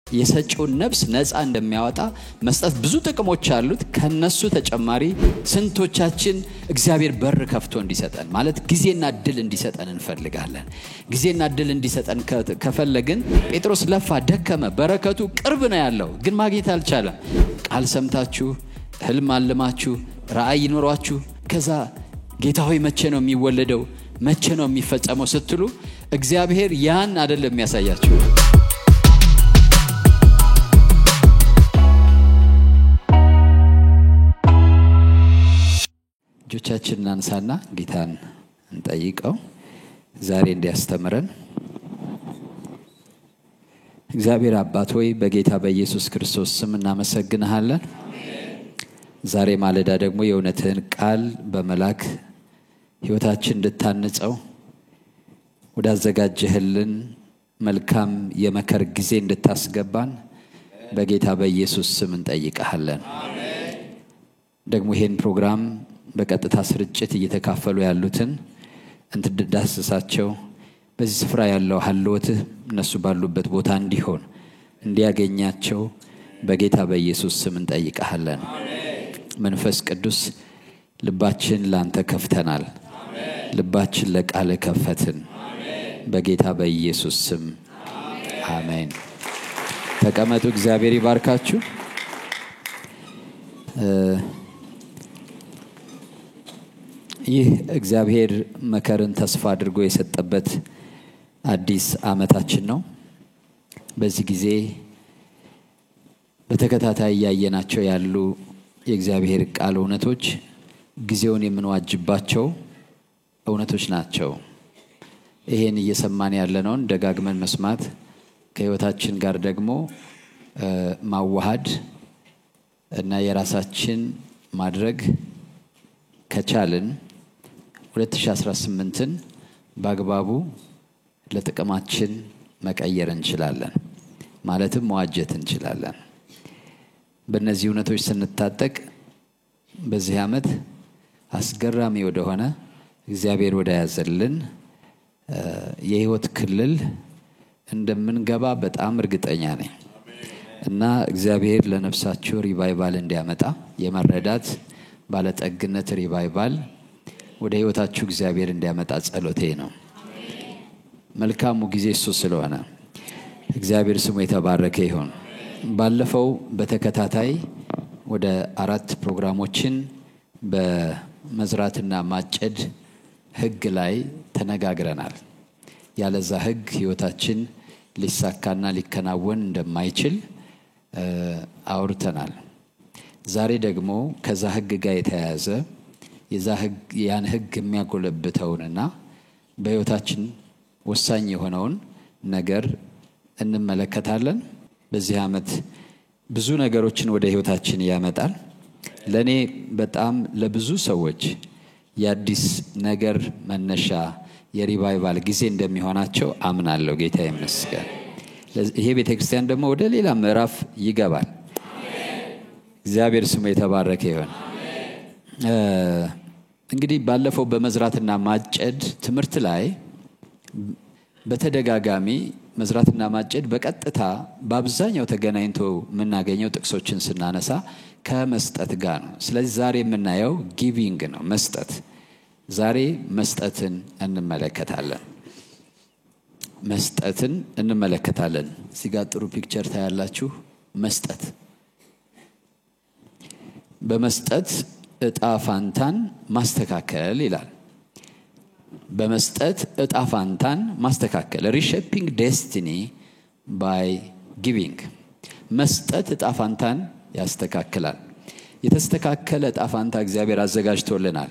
የሰጪውን ነፍስ ነፃ እንደሚያወጣ መስጠት ብዙ ጥቅሞች አሉት። ከነሱ ተጨማሪ ስንቶቻችን እግዚአብሔር በር ከፍቶ እንዲሰጠን ማለት ጊዜና እድል እንዲሰጠን እንፈልጋለን። ጊዜና እድል እንዲሰጠን ከፈለግን ጴጥሮስ ለፋ፣ ደከመ፣ በረከቱ ቅርብ ነው ያለው ግን ማግኘት አልቻለም። ቃል ሰምታችሁ ህልም አልማችሁ ራእይ ኖሯችሁ ከዛ ጌታ ሆይ መቼ ነው የሚወለደው መቼ ነው የሚፈጸመው ስትሉ እግዚአብሔር ያን አይደለም የሚያሳያችሁ። እጆቻችንን አንሳና ጌታን እንጠይቀው ዛሬ እንዲያስተምረን። እግዚአብሔር አባት ሆይ በጌታ በኢየሱስ ክርስቶስ ስም እናመሰግንሃለን። ዛሬ ማለዳ ደግሞ የእውነትህን ቃል በመላክ ሕይወታችን እንድታንጸው ወዳዘጋጀህልን መልካም የመከር ጊዜ እንድታስገባን በጌታ በኢየሱስ ስም እንጠይቀሃለን። ደግሞ ይሄን ፕሮግራም በቀጥታ ስርጭት እየተካፈሉ ያሉትን እንድትዳስሳቸው በዚህ ስፍራ ያለው ሐልወትህ እነሱ ባሉበት ቦታ እንዲሆን እንዲያገኛቸው በጌታ በኢየሱስ ስም እንጠይቀሃለን። መንፈስ ቅዱስ ልባችን ላንተ ከፍተናል። ልባችን ለቃል ከፈትን። በጌታ በኢየሱስ ስም አሜን። ተቀመጡ። እግዚአብሔር ይባርካችሁ። ይህ እግዚአብሔር መከርን ተስፋ አድርጎ የሰጠበት አዲስ ዓመታችን ነው። በዚህ ጊዜ በተከታታይ ያየናቸው ያሉ የእግዚአብሔር ቃል እውነቶች ጊዜውን የምንዋጅባቸው እውነቶች ናቸው። ይሄን እየሰማን ያለነውን ደጋግመን መስማት ከሕይወታችን ጋር ደግሞ ማዋሃድ እና የራሳችን ማድረግ ከቻልን 2018ን በአግባቡ ለጥቅማችን መቀየር እንችላለን። ማለትም መዋጀት እንችላለን። በእነዚህ እውነቶች ስንታጠቅ በዚህ ዓመት አስገራሚ ወደሆነ እግዚአብሔር ወደ ያዘልን የሕይወት ክልል እንደምንገባ በጣም እርግጠኛ ነኝ እና እግዚአብሔር ለነፍሳችሁ ሪቫይቫል እንዲያመጣ የመረዳት ባለጠግነት ሪቫይቫል ወደ ሕይወታችሁ እግዚአብሔር እንዲያመጣ ጸሎቴ ነው። መልካሙ ጊዜ እሱ ስለሆነ እግዚአብሔር ስሙ የተባረከ ይሁን። ባለፈው በተከታታይ ወደ 4 ፕሮግራሞችን በመዝራትና ማጨድ ሕግ ላይ ተነጋግረናል። ያለዛ ሕግ ሕይወታችን ሊሳካና ሊከናወን እንደማይችል አውርተናል። ዛሬ ደግሞ ከዛ ሕግ ጋር የተያያዘ ያን ሕግ የሚያጎለብተውንና በሕይወታችን ወሳኝ የሆነውን ነገር እንመለከታለን። በዚህ ዓመት ብዙ ነገሮችን ወደ ሕይወታችን ያመጣል። ለኔ በጣም ለብዙ ሰዎች የአዲስ ነገር መነሻ የሪቫይቫል ጊዜ እንደሚሆናቸው አምናለሁ። ጌታ ይመስገን። ይሄ ቤተክርስቲያን ደግሞ ወደ ሌላ ምዕራፍ ይገባል። እግዚአብሔር ስሙ የተባረከ ይሁን። እንግዲህ ባለፈው በመዝራትና ማጨድ ትምህርት ላይ በተደጋጋሚ መዝራትና ማጨድ በቀጥታ በአብዛኛው ተገናኝቶ የምናገኘው ጥቅሶችን ስናነሳ ከመስጠት ጋር ነው። ስለዚህ ዛሬ የምናየው ጊቪንግ ነው፣ መስጠት። ዛሬ መስጠትን እንመለከታለን። መስጠትን እንመለከታለን። እዚህ ጋር ጥሩ ፒክቸር ታያላችሁ። መስጠት በመስጠት እጣ ፋንታን ማስተካከል ይላል። በመስጠት እጣ ፋንታን ማስተካከል reshaping destiny by giving። መስጠት እጣ ፋንታን ያስተካክላል። የተስተካከለ እጣ ፋንታ እግዚአብሔር አዘጋጅቶልናል።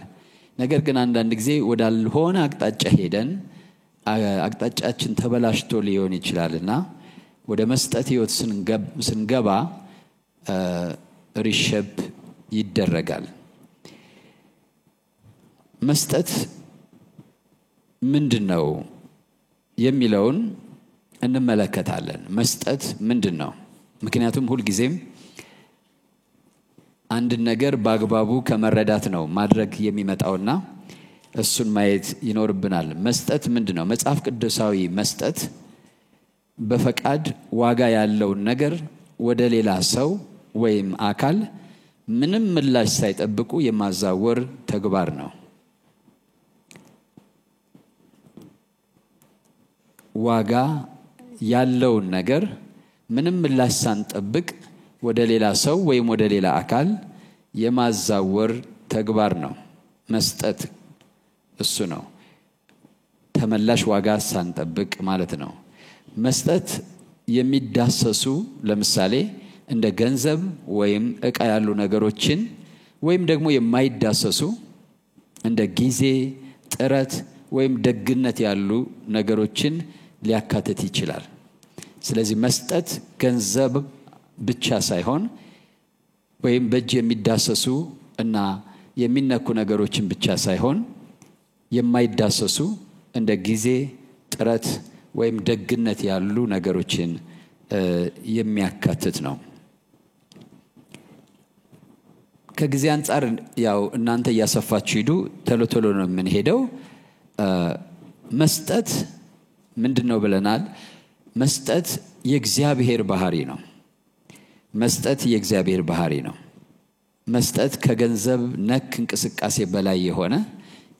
ነገር ግን አንዳንድ ጊዜ ወዳልሆነ አቅጣጫ ሄደን አቅጣጫችን ተበላሽቶ ሊሆን ይችላልና ወደ መስጠት ሕይወት ስንገባ ሪሸፕ ይደረጋል። መስጠት ምንድነው የሚለውን እንመለከታለን። መስጠት ምንድነው? ምክንያቱም ሁሉ ጊዜም አንድ ነገር በአግባቡ ከመረዳት ነው ማድረግ የሚመጣውና እሱን ማየት ይኖርብናል። መስጠት ምንድነው? መጽሐፍ ቅዱሳዊ መስጠት በፈቃድ ዋጋ ያለው ነገር ወደ ሌላ ሰው ወይም አካል ምንም ምላሽ ሳይጠብቁ የማዛወር ተግባር ነው። ዋጋ ያለው ነገር ምንም ምላሽ ሳንጠብቅ ወደ ሌላ ሰው ወይም ወደ ሌላ አካል የማዛወር ተግባር ነው። መስጠት እሱ ነው። ተመላሽ ዋጋ ሳንጠብቅ ማለት ነው። መስጠት የሚዳሰሱ ለምሳሌ እንደ ገንዘብ ወይም ዕቃ ያሉ ነገሮችን ወይም ደግሞ የማይዳሰሱ እንደ ጊዜ፣ ጥረት ወይም ደግነት ያሉ ነገሮችን ሊያካትት ይችላል። ስለዚህ መስጠት ገንዘብ ብቻ ሳይሆን ወይም በእጅ የሚዳሰሱ እና የሚነኩ ነገሮችን ብቻ ሳይሆን የማይዳሰሱ እንደ ጊዜ፣ ጥረት ወይም ደግነት ያሉ ነገሮችን የሚያካትት ነው። ከጊዜ አንፃር ያው እናንተ እያሰፋችሁ ሂዱ፣ ቶሎ ነው የምንሄደው። መስጠት ምንድነው ብለናል? መስጠት የእግዚአብሔር ባህሪ ነው። መስጠት የእግዚአብሔር ባህሪ ነው። መስጠት ከገንዘብ ነክ እንቅስቃሴ በላይ የሆነ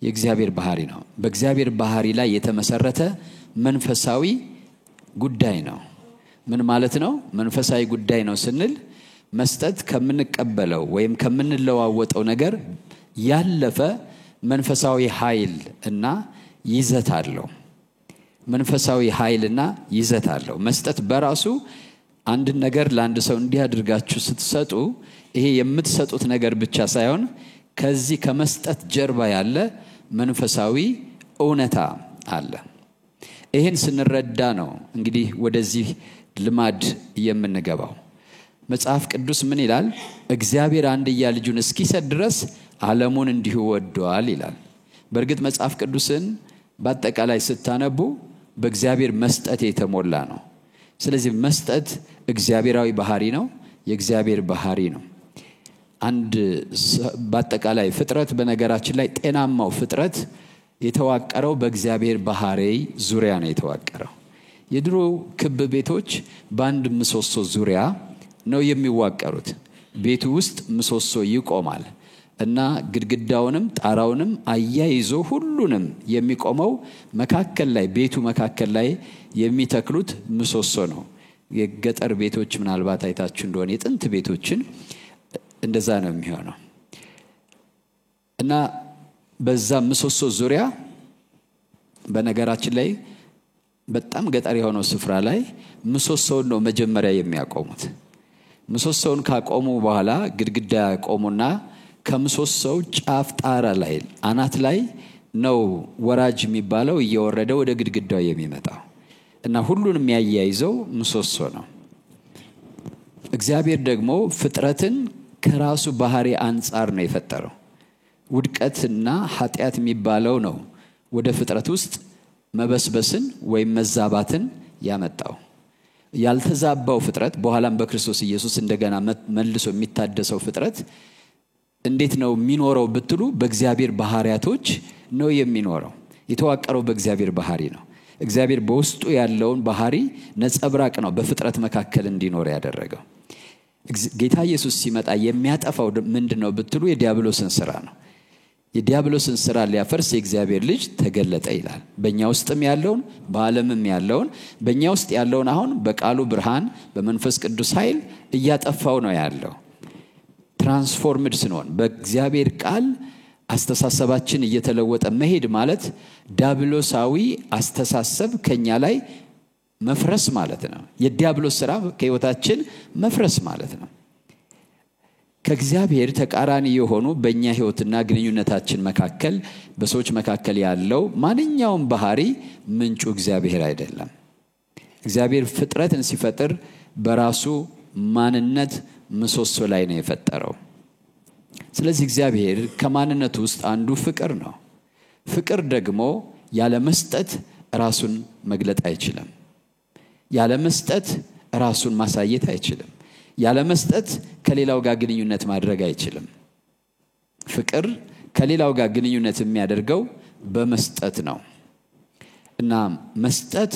የእግዚአብሔር ባህሪ ነው። በእግዚአብሔር ባህሪ ላይ የተመሰረተ መንፈሳዊ ጉዳይ ነው። ምን ማለት ነው? መንፈሳዊ ጉዳይ ነው ስንል መስጠት ከምንቀበለው ወይም ከምንለዋወጠው ነገር ያለፈ መንፈሳዊ ኃይል እና ይዘት አለው። መንፈሳዊ ኃይልና ይዘት አለው። መስጠት በራሱ አንድ ነገር ለአንድ ሰው እንዲያድርጋችሁ ስትሰጡ ይሄ የምትሰጡት ነገር ብቻ ሳይሆን ከዚህ ከመስጠት ጀርባ ያለ መንፈሳዊ እውነታ አለ። ይሄን ስንረዳ ነው እንግዲህ ወደዚህ ልማድ የምንገባው። መጽሐፍ ቅዱስ ምን ይላል? እግዚአብሔር አንድያ ልጁን እስኪሰጥ ድረስ ዓለሙን እንዲሁ ወዷል ይላል። በእርግጥ መጽሐፍ ቅዱስን በአጠቃላይ ስታነቡ በእግዚአብሔር መስጠት የተሞላ ነው። ስለዚህ መስጠት እግዚአብሔራዊ ባህሪ ነው፣ የእግዚአብሔር ባህሪ ነው። አንድ በአጠቃላይ ፍጥረት በነገራችን ላይ ጤናማው ፍጥረት የተዋቀረው በእግዚአብሔር ባህሪ ዙሪያ ነው የተዋቀረው። የድሮ ክብ ቤቶች በአንድ ምሰሶ ዙሪያ ነው የሚዋቀሩት። ቤቱ ውስጥ ምሰሶ ይቆማል እና ግድግዳውንም ጣራውንም አያይዞ ሁሉንም የሚቆመው መካከል ላይ ቤቱ መካከል ላይ የሚተክሉት ምሰሶ ነው። የገጠር ቤቶች ምናልባት አይታችሁ እንደሆነ የጥንት ቤቶችን እንደዛ ነው የሚሆነው እና በዛ ምሰሶ ዙሪያ በነገራችን ላይ በጣም ገጠር የሆነው ስፍራ ላይ ምሰሶውን ነው መጀመሪያ የሚያቆሙት። ምሰሶውን ካቆሙ በኋላ ግድግዳ ያቆሙና ከምሰሶው ጫፍ ጣራ ላይ አናት ላይ ነው ወራጅ የሚባለው እየወረደ ወደ ግድግዳው የሚመጣው እና ሁሉንም የሚያያይዘው ምሰሶ ነው። እግዚአብሔር ደግሞ ፍጥረትን ከራሱ ባህሪ አንፃር ነው የፈጠረው። ውድቀትና ኃጢአት የሚባለው ነው ወደ ፍጥረት ውስጥ መበስበስን ወይም መዛባትን ያመጣው። ያልተዛባው ፍጥረት በኋላም በክርስቶስ ኢየሱስ እንደገና መልሶ የሚታደሰው ፍጥረት እንዴት ነው የሚኖረው ብትሉ በእግዚአብሔር ባህሪያቶች ነው የሚኖረው። የተዋቀረው በእግዚአብሔር ባህሪ ነው። እግዚአብሔር በውስጡ ያለውን ባህሪ ነጸብራቅ ነው በፍጥረት መካከል እንዲኖር ያደረገው። ጌታ ኢየሱስ ሲመጣ የሚያጠፋው ምንድነው ብትሉ የዲያብሎስን ሥራ ነው። የዲያብሎስን ሥራ ሊያፈርስ የእግዚአብሔር ልጅ ተገለጠ ይላል። በእኛ ውስጥም ያለውን በዓለምም ያለውን በእኛ ውስጥ ያለውን አሁን በቃሉ ብርሃን በመንፈስ ቅዱስ ኃይል እያጠፋው ነው ያለው። ትራንስፎርምድ ስንሆን በእግዚአብሔር ቃል አስተሳሰባችን እየተለወጠ መሄድ ማለት ዲያብሎሳዊ አስተሳሰብ ከኛ ላይ መፍረስ ማለት ነው። የዲያብሎስ ሥራ ከሕይወታችን መፍረስ ማለት ነው። ከእግዚአብሔር ተቃራኒ የሆኑ በእኛ ሕይወትና ግንኙነታችን መካከል በሰዎች መካከል ያለው ማንኛውም ባህሪ ምንጩ እግዚአብሔር አይደለም። እግዚአብሔር ፍጥረትን ሲፈጥር በራሱ ማንነት ምሰሶ ላይ ነው የፈጠረው። ስለዚህ እግዚአብሔር ከማንነቱ ውስጥ አንዱ ፍቅር ነው። ፍቅር ደግሞ ያለ መስጠት ራሱን መግለጥ አይችልም። ያለ መስጠት ራሱን ማሳየት አይችልም። ያለ መስጠት ከሌላው ጋር ግንኙነት ማድረግ አይችልም። ፍቅር ከሌላው ጋር ግንኙነት የሚያደርገው በመስጠት ነው እና መስጠት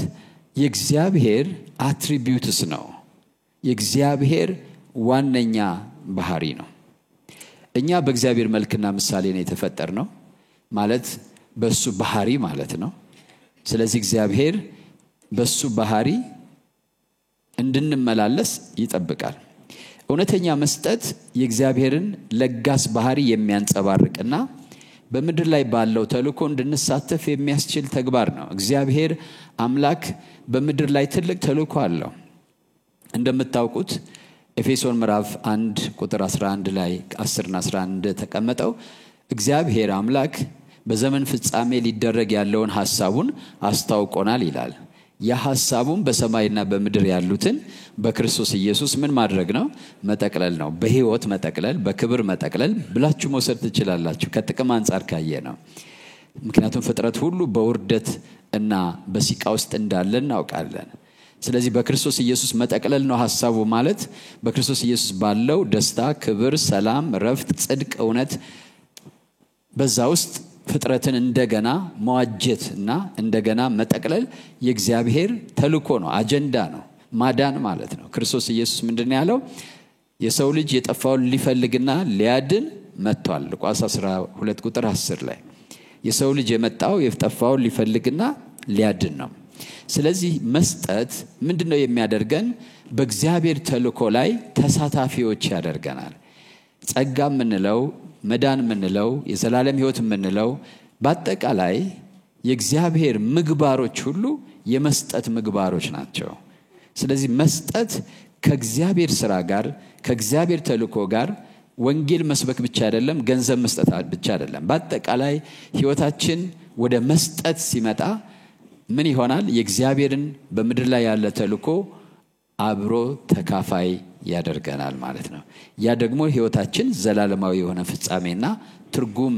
የእግዚአብሔር አትሪቢዩትስ ነው። የእግዚአብሔር ዋነኛ ባህሪ ነው። እኛ በእግዚአብሔር መልክና ምሳሌ ነው የተፈጠርነው ማለት በሱ ባህሪ ማለት ነው። ስለዚህ እግዚአብሔር በሱ ባህሪ እንድንመላለስ ይጠብቃል። እውነተኛ መስጠት የእግዚአብሔርን ለጋስ ባህሪ የሚያንጸባርቅና በምድር ላይ ባለው ተልእኮ እንድንሳተፍ የሚያስችል ተግባር ነው። እግዚአብሔር አምላክ በምድር ላይ ትልቅ ተልእኮ አለው። እንደምታውቁት ኤፌሶን ምዕራፍ 1 ቁጥር 11 ላይ 10 እና 11 ተቀመጠው እግዚአብሔር አምላክ በዘመን ፍጻሜ ሊደረግ ያለውን ሐሳቡን አስታውቆናል ይላል። ያ ሐሳቡን በሰማይና በምድር ያሉትን በክርስቶስ ኢየሱስ ምን ማድረግ ነው? መጠቅለል ነው። በሕይወት መጠቅለል፣ በክብር መጠቅለል ብላችሁ መውሰድ ትችላላችሁ ከጥቅም አንፃር ካየ ነው። ምክንያቱም ፍጥረት ሁሉ በውርደት እና በሲቃ ውስጥ እንዳለ እናውቃለን። ስለዚህ በክርስቶስ ኢየሱስ መጠቅለል ነው ሐሳቡ ማለት በክርስቶስ ኢየሱስ ባለው ደስታ፣ ክብር፣ ሰላም፣ ረፍት፣ ጽድቅ፣ እውነት በዛ ውስጥ ፍጥረትን እንደገና መዋጀት እና እንደገና መጠቅለል የእግዚአብሔር ተልእኮ ነው፣ አጀንዳ ነው፣ ማዳን ማለት ነው። ክርስቶስ ኢየሱስ ምንድነው ያለው? የሰው ልጅ የጠፋውን ሊፈልግና ሊያድን መጥቷል። ሉቃስ 12 ቁጥር 10 ላይ የሰው ልጅ የመጣው የጠፋውን ሊፈልግና ሊያድን ነው። ስለዚህ መስጠት ምንድነው የሚያደርገን? በእግዚአብሔር ተልእኮ ላይ ተሳታፊዎች ያደርገናል። ጸጋ ምንለው፣ መዳን ምንለው፣ የዘላለም ሕይወት ምንለው በአጠቃላይ የእግዚአብሔር ምግባሮች ሁሉ የመስጠት ምግባሮች ናቸው። ስለዚህ መስጠት ከእግዚአብሔር ሥራ ጋር ከእግዚአብሔር ተልእኮ ጋር ወንጌል መስበክ ብቻ አይደለም፣ ገንዘብ መስጠት ብቻ አይደለም። በአጠቃላይ ሕይወታችን ወደ መስጠት ሲመጣ ምን ይሆናል? የእግዚአብሔርን በምድር ላይ ያለ ተልእኮ አብሮ ተካፋይ ያደርገናል ማለት ነው። ያ ደግሞ ሕይወታችን ዘላለማዊ የሆነ ፍጻሜና ትርጉም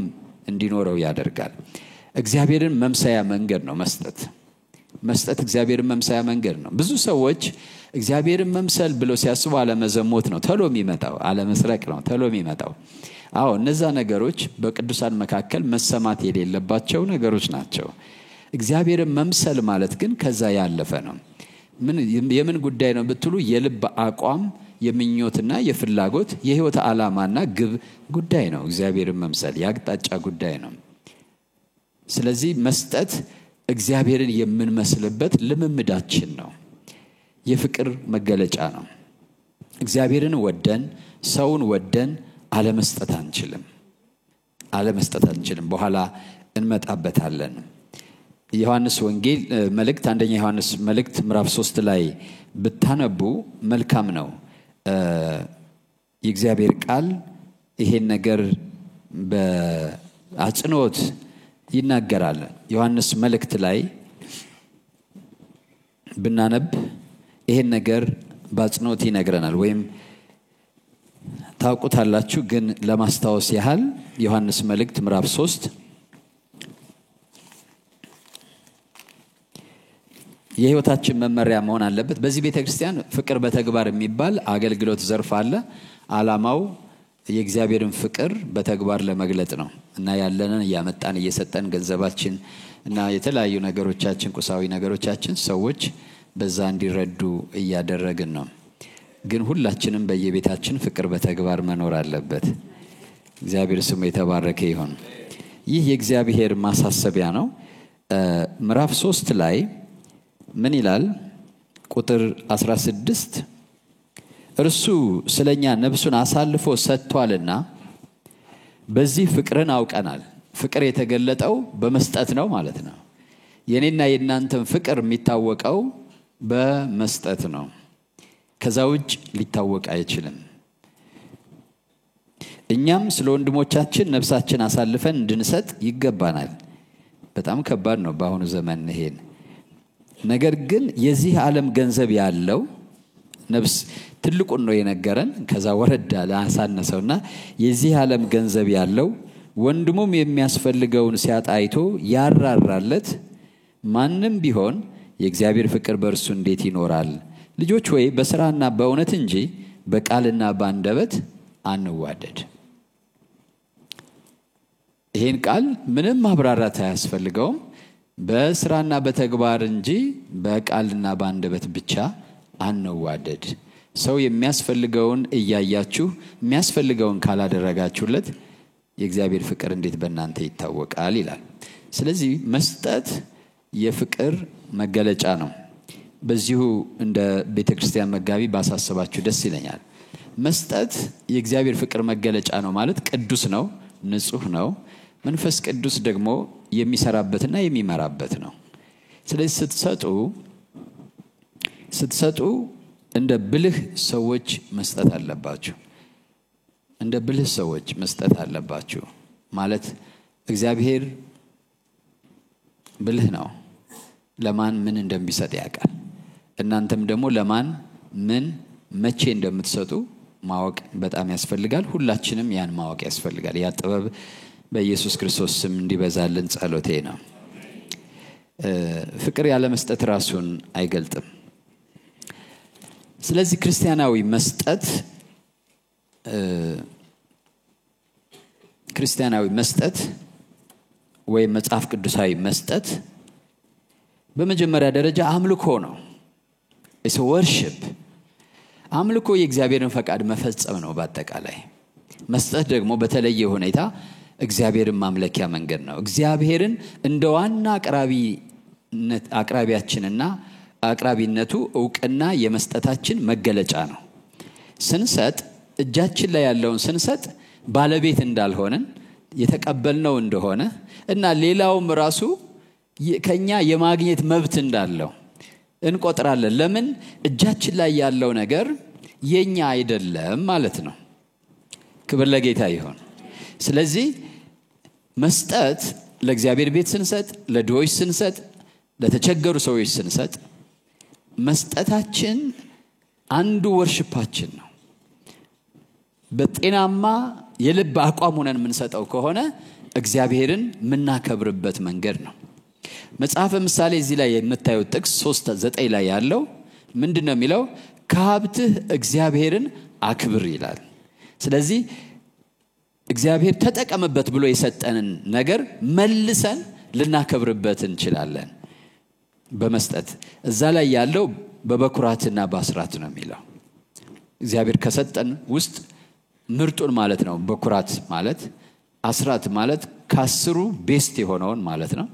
እንዲኖረው ያደርጋል። እግዚአብሔርን መምሰያ መንገድ ነው መስጠት እግዚአብሔርን መምሰያ መንገድ ነው። ብዙ ሰዎች እግዚአብሔርን መምሰል ብለው ሲያስቡ አለመዘሞት ነው ተሎ የሚመጣው፣ አለመስረቅ ነው ተሎ የሚመጣው። አዎ እነዛ ነገሮች በቅዱሳን መካከል መሰማት የሌለባቸው ነገሮች ናቸው። እግዚአብሔርን መምሰል ማለት ግን ከዛ ያለፈ ነው። የምን ጉዳይ ነው ብትሉ የልብ አቋም፣ የምኞትና የፍላጎት የሕይወት ዓላማና ግብ ጉዳይ ነው። እግዚአብሔርን መምሰል ያቅጣጫ ጉዳይ ነው። ስለዚህ መስጠት እግዚአብሔርን የምንመስልበት ልምምዳችን ነው። የፍቅር መገለጫ ነው። እግዚአብሔርን ወደን ሰውን ወደን አለመስጠት አንችልም። በኋላ እንመጣበታለን። ዮሐንስ ወንጌል መልእክት አንደኛ ዮሐንስ መልእክት ምዕራፍ 3 ላይ ብታነቡ መልካም ነው። የእግዚአብሔር ቃል ይሄን ነገር በአጽንኦት ይናገራል። ዮሐንስ መልእክት ላይ ብናነብ ይሄን ነገር በአጽንኦት ይነግረናል። ወይም ታውቁታላችሁ፣ ግን ለማስታወስ ያህል ዮሐንስ መልእክት ምዕራፍ 3 የሕይወታችን መመሪያ መሆን አለበት። በዚህ ቤተክርስቲያን ፍቅር በተግባር የሚባል አገልግሎት ዘርፍ አለ። ዓላማው የእግዚአብሔርን ፍቅር በተግባር ለመግለጥ ነው እና ያለንን እያመጣን እየሰጠን ገንዘባችን እና የተለያዩ ነገሮቻችን ቁሳዊ ነገሮቻችን ሰዎች በዛ እንዲረዱ እያደረግን ነው። ግን ሁላችንም በየቤታችን ፍቅር በተግባር መኖር አለበት። እግዚአብሔር ስሙ የተባረከ ይሁን። ይህ የእግዚአብሔር ማሳሰቢያ ነው። ምዕራፍ 3 ላይ ምን ይላል? ቁጥር 16 እርሱ ስለኛ ነፍሱን አሳልፎ ሰጥቷልና በዚህ ፍቅርን አውቀናል። ፍቅር የተገለጠው በመስጠት ነው ማለት ነው። የኔና የናንተም ፍቅር የሚታወቀው በመስጠት ነው። ከዛ ውጭ ሊታወቅ አይችልም። እኛም ስለ ወንድሞቻችን ነፍሳችን አሳልፈን እንድንሰጥ ይገባናል። በጣም ከባድ ነው በአሁኑ ዘመን ይሄን። ነገር ግን የዚህ ዓለም ገንዘብ ያለው ነፍስ ትልቁን ነው የነገረን። ከዛ ወረዳ ለአሳነሰውና የዚህ ዓለም ገንዘብ ያለው ወንድሙም የሚያስፈልገውን ሲያጣይቶ ያራራለት ማንም ቢሆን የእግዚአብሔር ፍቅር በእርሱ እንዴት ይኖራል? ልጆች ወይ በሥራና በእውነት እንጂ በቃልና በአንደበት አንዋደድ። ይሄን ቃል ምንም ማብራራት አያስፈልገውም። በስራና በተግባር እንጂ በቃልና በአንደበት ብቻ አንዋደድ። ሰው የሚያስፈልገውን እያያችሁ የሚያስፈልገውን ካላደረጋችሁለት የእግዚአብሔር ፍቅር እንዴት በእናንተ ይታወቃል ይላል። ስለዚህ መስጠት የፍቅር መገለጫ ነው። በዚሁ እንደ ቤተክርስቲያን መጋቢ ባሳሰባችሁ ደስ ይለኛል። መስጠት የእግዚአብሔር ፍቅር መገለጫ ነው ማለት ቅዱስ ነው፣ ንጹህ ነው። መንፈስ ቅዱስ ደግሞ የሚሰራበትና የሚመራበት ነው። ስለዚህ ስትሰጡ እንደ ብልህ ሰዎች መስጠት አለባችሁ። እንደ ብልህ ሰዎች መስጠት አለባችሁ ማለት እግዚአብሔር ብልህ ነው። ለማን ምን እንደሚሰጥ ያውቃል። እናንተም ደግሞ ለማን ምን መቼ እንደምትሰጡ ማወቅ በጣም ያስፈልጋል። ሁላችንም ያን ማወቅ ያስፈልጋል። ያ ጥበብ በኢየሱስ ክርስቶስ ስም እንዲበዛልን ጸሎቴ ነው። ፍቅር ያለ መስጠት ራሱን አይገልጥም። ስለዚህ ክርስቲያናዊ መስጠት ወይም መጽሐፍ ቅዱሳዊ መስጠት በመጀመሪያ ደረጃ አምልኮ ነው። it's a worship። አምልኮ የእግዚአብሔርን ፈቃድ መፈጸም ነው። በአጠቃላይ መስጠት ደግሞ በተለየ ሁኔታ እግዚአብሔርን ማምለኪያ መንገድ ነው። እግዚአብሔርን እንደ ዋና አቅራቢያችንና አቅራቢነቱ ዕውቅና የመስጠታችን መገለጫ ነው። ስንሰጥ እጃችን ላይ ያለውን ስንሰጥ ባለቤት እንዳልሆነን የተቀበልነው እንደሆነ እና ሌላውም ራሱ ከኛ የማግኘት መብት እንዳለው እንቆጥራለን። ለምን? እጃችን ላይ ያለው ነገር የኛ አይደለም ማለት ነው። ክብር ለጌታ ይሁን። ስለዚህ መስጠት ለእግዚአብሔር ቤት ስንሰጥ፣ ለድሆች ስንሰጥ፣ ለተቸገሩ ሰዎች ስንሰጥ መስጠታችን አንዱ ወርሽፓችን ነው። በጤናማ የልብ አቋም ሆነን የምንሰጠው ከሆነ እግዚአብሔርን የምናከብርበት መንገድ ነው። መጽሐፈ ምሳሌ እዚህ ላይ የምታዩት ጥቅስ 3:9 ላይ ያለው ምንድነው የሚለው? ከሀብትህ እግዚአብሔርን አክብር ይላል። ስለዚህ እግዚአብሔር ተጠቀመበት ብሎ የሰጠንን ነገር መልሰን ልናከብርበት እንችላለን በመስጠት። እዛ ላይ ያለው በበኩራትና በአስራት ነው የሚለው። እግዚአብሔር ከሰጠን ውስጥ ምርጡን ማለት ነው በኩራት ማለት። አስራት ማለት ከአስሩ ቤስት የሆነውን ማለት ነው።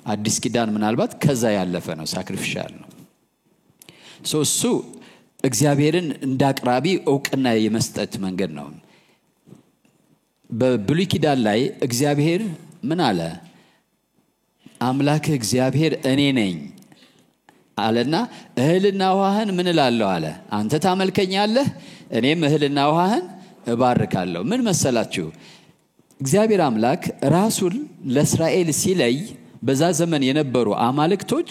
አዲስ ኪዳን ምናልባት ከዛ ያለፈ ነው፣ ሳክሪፊሻል ነው። እሱ እግዚአብሔርን እንዳቅራቢ ዕውቅና የመስጠት መንገድ ነው። በብሉይ ኪዳን ላይ እግዚአብሔር ምን አለ? አምላክህ እግዚአብሔር እኔ ነኝ አለና እህልና ውሃህን ምን እላለሁ አለ? አንተ ታመልከኛለህ፣ እኔም እህልና ውሃህን እባርካለሁ። ምን መሰላችሁ? እግዚአብሔር አምላክ ራሱን ለእስራኤል ሲለይ በዛ ዘመን የነበሩ አማልክቶች፣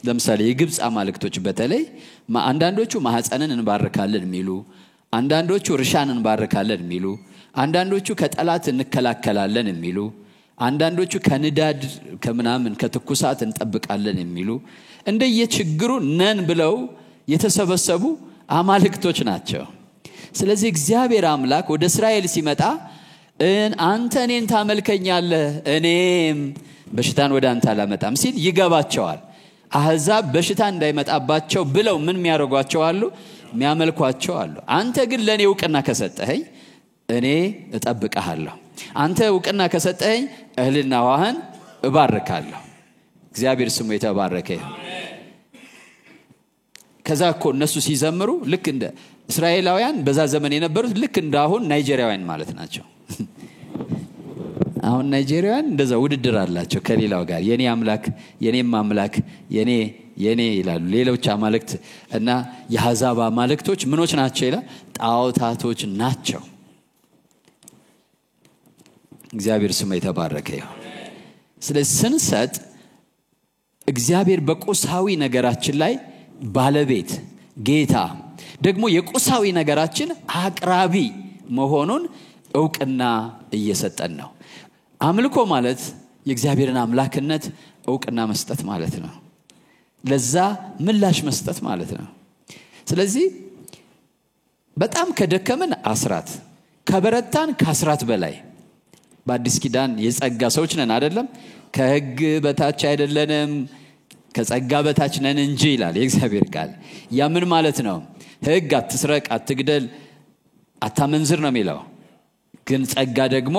ለምሳሌ የግብጽ አማልክቶች በተለይ አንዳንዶቹ ማህፀንን እንባርካለን የሚሉ፣ አንዳንዶቹ እርሻን እንባርካለን የሚሉ፣ አንዳንዶቹ ከጠላት እንከላከላለን የሚሉ፣ አንዳንዶቹ ከንዳድ ከምናምን ከትኩሳት እንጠብቃለን የሚሉ እንደየችግሩ ነን ብለው የተሰበሰቡ አማልክቶች ናቸው። ስለዚህ እግዚአብሔር አምላክ ወደ እስራኤል ሲመጣ አንተ እኔን ታመልከኛለህ፣ እኔም በሽታን ወደ አንተ አላመጣም ሲል ይገባቸዋል። አህዛብ በሽታ እንዳይመጣባቸው ብለው ምን የሚያደርጓቸው አሉ? የሚያመልኳቸው አሉ። አንተ ግን ለኔ ዕውቅና ከሰጠኸኝ እኔ እጠብቅሃለሁ። አንተ ዕውቅና ከሰጠኸኝ እህልና ውሃህን እባርካለሁ። እግዚአብሔር ስሙ የተባረከ ይሁን። ከዛ እኮ እነሱ ሲዘምሩ ልክ እንደ እስራኤላውያን በዛ ዘመን የነበሩት ልክ እንዳሁን ናይጄሪያውያን ማለት ናቸው። አሁን ናይጄሪያውያን እንደዛ ውድድር አላቸው ከሌላው ጋር። የኔ አምላክ የኔም አምላክ የኔ ይላሉ። ሌሎች አማልክት እና የአሕዛብ አማልክቶች ምኖች ናቸው ይላል? ጣዖታቶች ናቸው። እግዚአብሔር ስሙ የተባረከ ይሁን። ስለዚህ ስንሰጥ እግዚአብሔር በቁሳዊ ነገራችን ላይ ባለቤት ጌታ ደግሞ የቁሳዊ ነገራችን አቅራቢ መሆኑን ዕውቅና እየሰጠን ነው። አምልኮ ማለት የእግዚአብሔርን አምላክነት ዕውቅና መስጠት ማለት ነው። ለዛ ምላሽ መስጠት ማለት ነው። ስለዚህ በጣም ከደከመን አስራት፣ ከበረታን ከአስራት በላይ በአዲስ ኪዳን የጸጋ ሰዎች ነን አይደለም? ከሕግ በታች አይደለንም ከጸጋ በታች ነን እንጂ ይላል የእግዚአብሔር ቃል። ያ ምን ማለት ነው? ሕግ አትስረቅ፣ አትግደል፣ አታመንዝር ነው የሚለው። ግን ጸጋ ደግሞ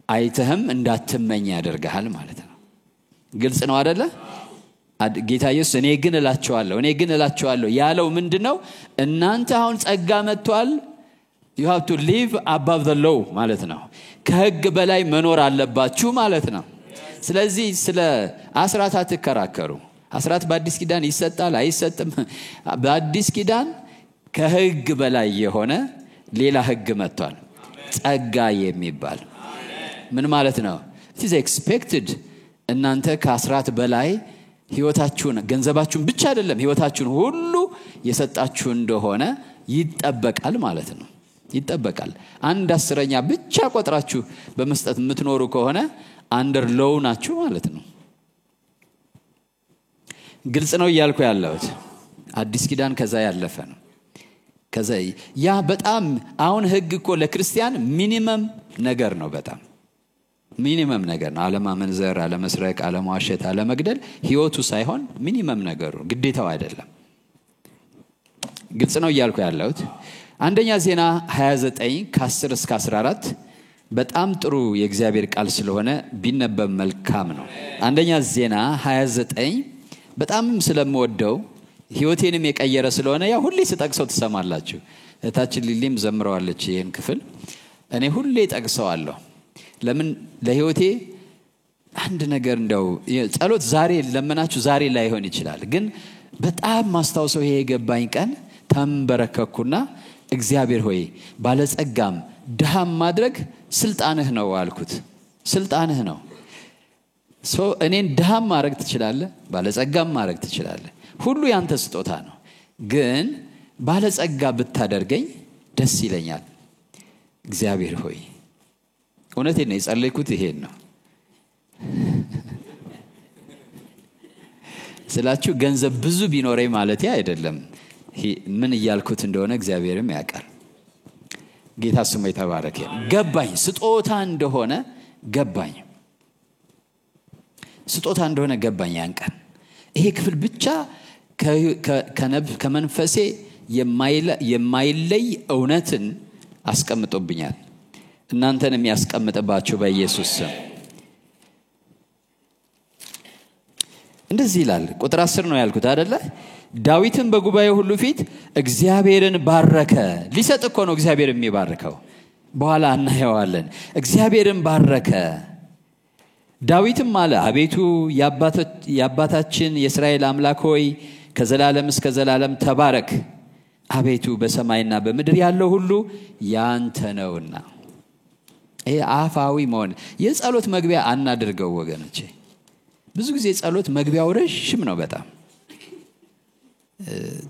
አይተህም እንዳትመኝ ያደርጋል ማለት ነው። ግልጽ ነው አይደለ? ጌታ ኢየሱስ እኔ ግን እላቸዋለሁ ያለው ምንድነው? እናንተ አሁን ጸጋ መጥቷል። you have to live above the law ማለት ነው። ከሕግ በላይ መኖር አለባችሁ ማለት ነው። ስለዚህ ስለ አስራት አትከራከሩ። አስራት በአዲስ ኪዳን ይሰጣል አይሰጥም? በአዲስ ኪዳን ከሕግ በላይ የሆነ ሌላ ሕግ መጥቷል፣ ጸጋ የሚባል። ምን ማለት ነው? it is expected እናንተ ከአስራት በላይ ሕይወታችሁን ገንዘባችሁን ብቻ አይደለም ሕይወታችሁን ሁሉ የሰጣችሁ እንደሆነ ይጠበቃል ማለት ነው። ይጠበቃል። 1/10 ብቻ ቆጥራችሁ በመስጠት የምትኖሩ ከሆነ አንደር ሎው ናችሁ ማለት ነው። ግልጽ ነው እያልኩ ያለሁት። አዲስ ኪዳን ከዛ ያለፈ ነው። ከዛ ያ በጣም አሁን ሕግ እኮ ለክርስቲያን ሚኒመም ነገር ነው። በጣም ሚኒመም ነገር ነው። አለማመንዘር፣ አለመስረቅ፣ አለማዋሸት፣ አለመግደል ሕይወቱ ሳይሆን ሚኒመም ነገሩ ግዴታው አይደለም። ግልጽ ነው እያልኩ ያለሁት። አንደኛ ዜና 29 ከ10 እስከ 14 በጣም ጥሩ የእግዚአብሔር ቃል ስለሆነ ቢነበብ መልካም ነው። አንደኛ ዜና 29 በጣም ስለምወደው ሕይወቴንም የቀየረ ስለሆነ ያ ሁሌ ስጠቅሰው ትሰማላችሁ። እታችን ሊሊም ዘምረዋለች ይሄን ክፍል። እኔ ሁሌ ጠቅሰዋለሁ። ለምን? ለሕይወቴ አንድ ነገር እንደው ጸሎት ዛሬ ለምናችሁ ዛሬ ላይሆን ይችላል። ግን በጣም ማስታወሰው ይሄ የገባኝ ቀን ተንበረከኩና እግዚአብሔር ሆይ ባለጸጋም ድሃም ማድረግ ስልጣንህ ነው አልኩት። ስልጣንህ ነው። እኔን ድሃም ማድረግ ትችላለህ፣ ባለጸጋም ማድረግ ትችላለህ። ሁሉ ያንተ ስጦታ ነው። ግን ባለጸጋ ብታደርገኝ ደስ ይለኛል። እግዚአብሔር ሆይ እውነቴን ነው የጸለይኩት ይሄን ነው ስላችሁ። ገንዘብ ብዙ ቢኖረኝ ማለት አይደለም። ምን እያልኩት እንደሆነ እግዚአብሔርም ያውቃል። ጌታ ስሙ የተባረከ። ገባኝ፣ ስጦታ እንደሆነ ገባኝ። ስጦታ እንደሆነ ገባኝ ያን ቀን። ይሄ ክፍል ብቻ ከመንፈሴ የማይለይ እውነትን አስቀምጦብኛል። እናንተን የሚያስቀምጥባችሁ በኢየሱስ ስም። እንደዚህ ይላል። ቁጥር 10 ነው ያልኩት አይደለ? ዳዊትም በጉባኤው ሁሉ ፊት እግዚአብሔርን ባረከ። ሊሰጥ እኮ ነው እግዚአብሔር የሚባርከው። በኋላ እናየዋለን። እግዚአብሔርን ባረከ። ዳዊትም አለ አቤቱ የአባታችን የእስራኤል አምላክ ሆይ ከዘላለም እስከ ዘላለም ተባረክ። አቤቱ በሰማይና በምድር ያለው ሁሉ ያንተ ነውና። ይሄ አፋዊ መሆን የጸሎት መግቢያ አናድርገው ወገኖቼ። ብዙ ጊዜ ጸሎት መግቢያው ረጅም ነው። በጣም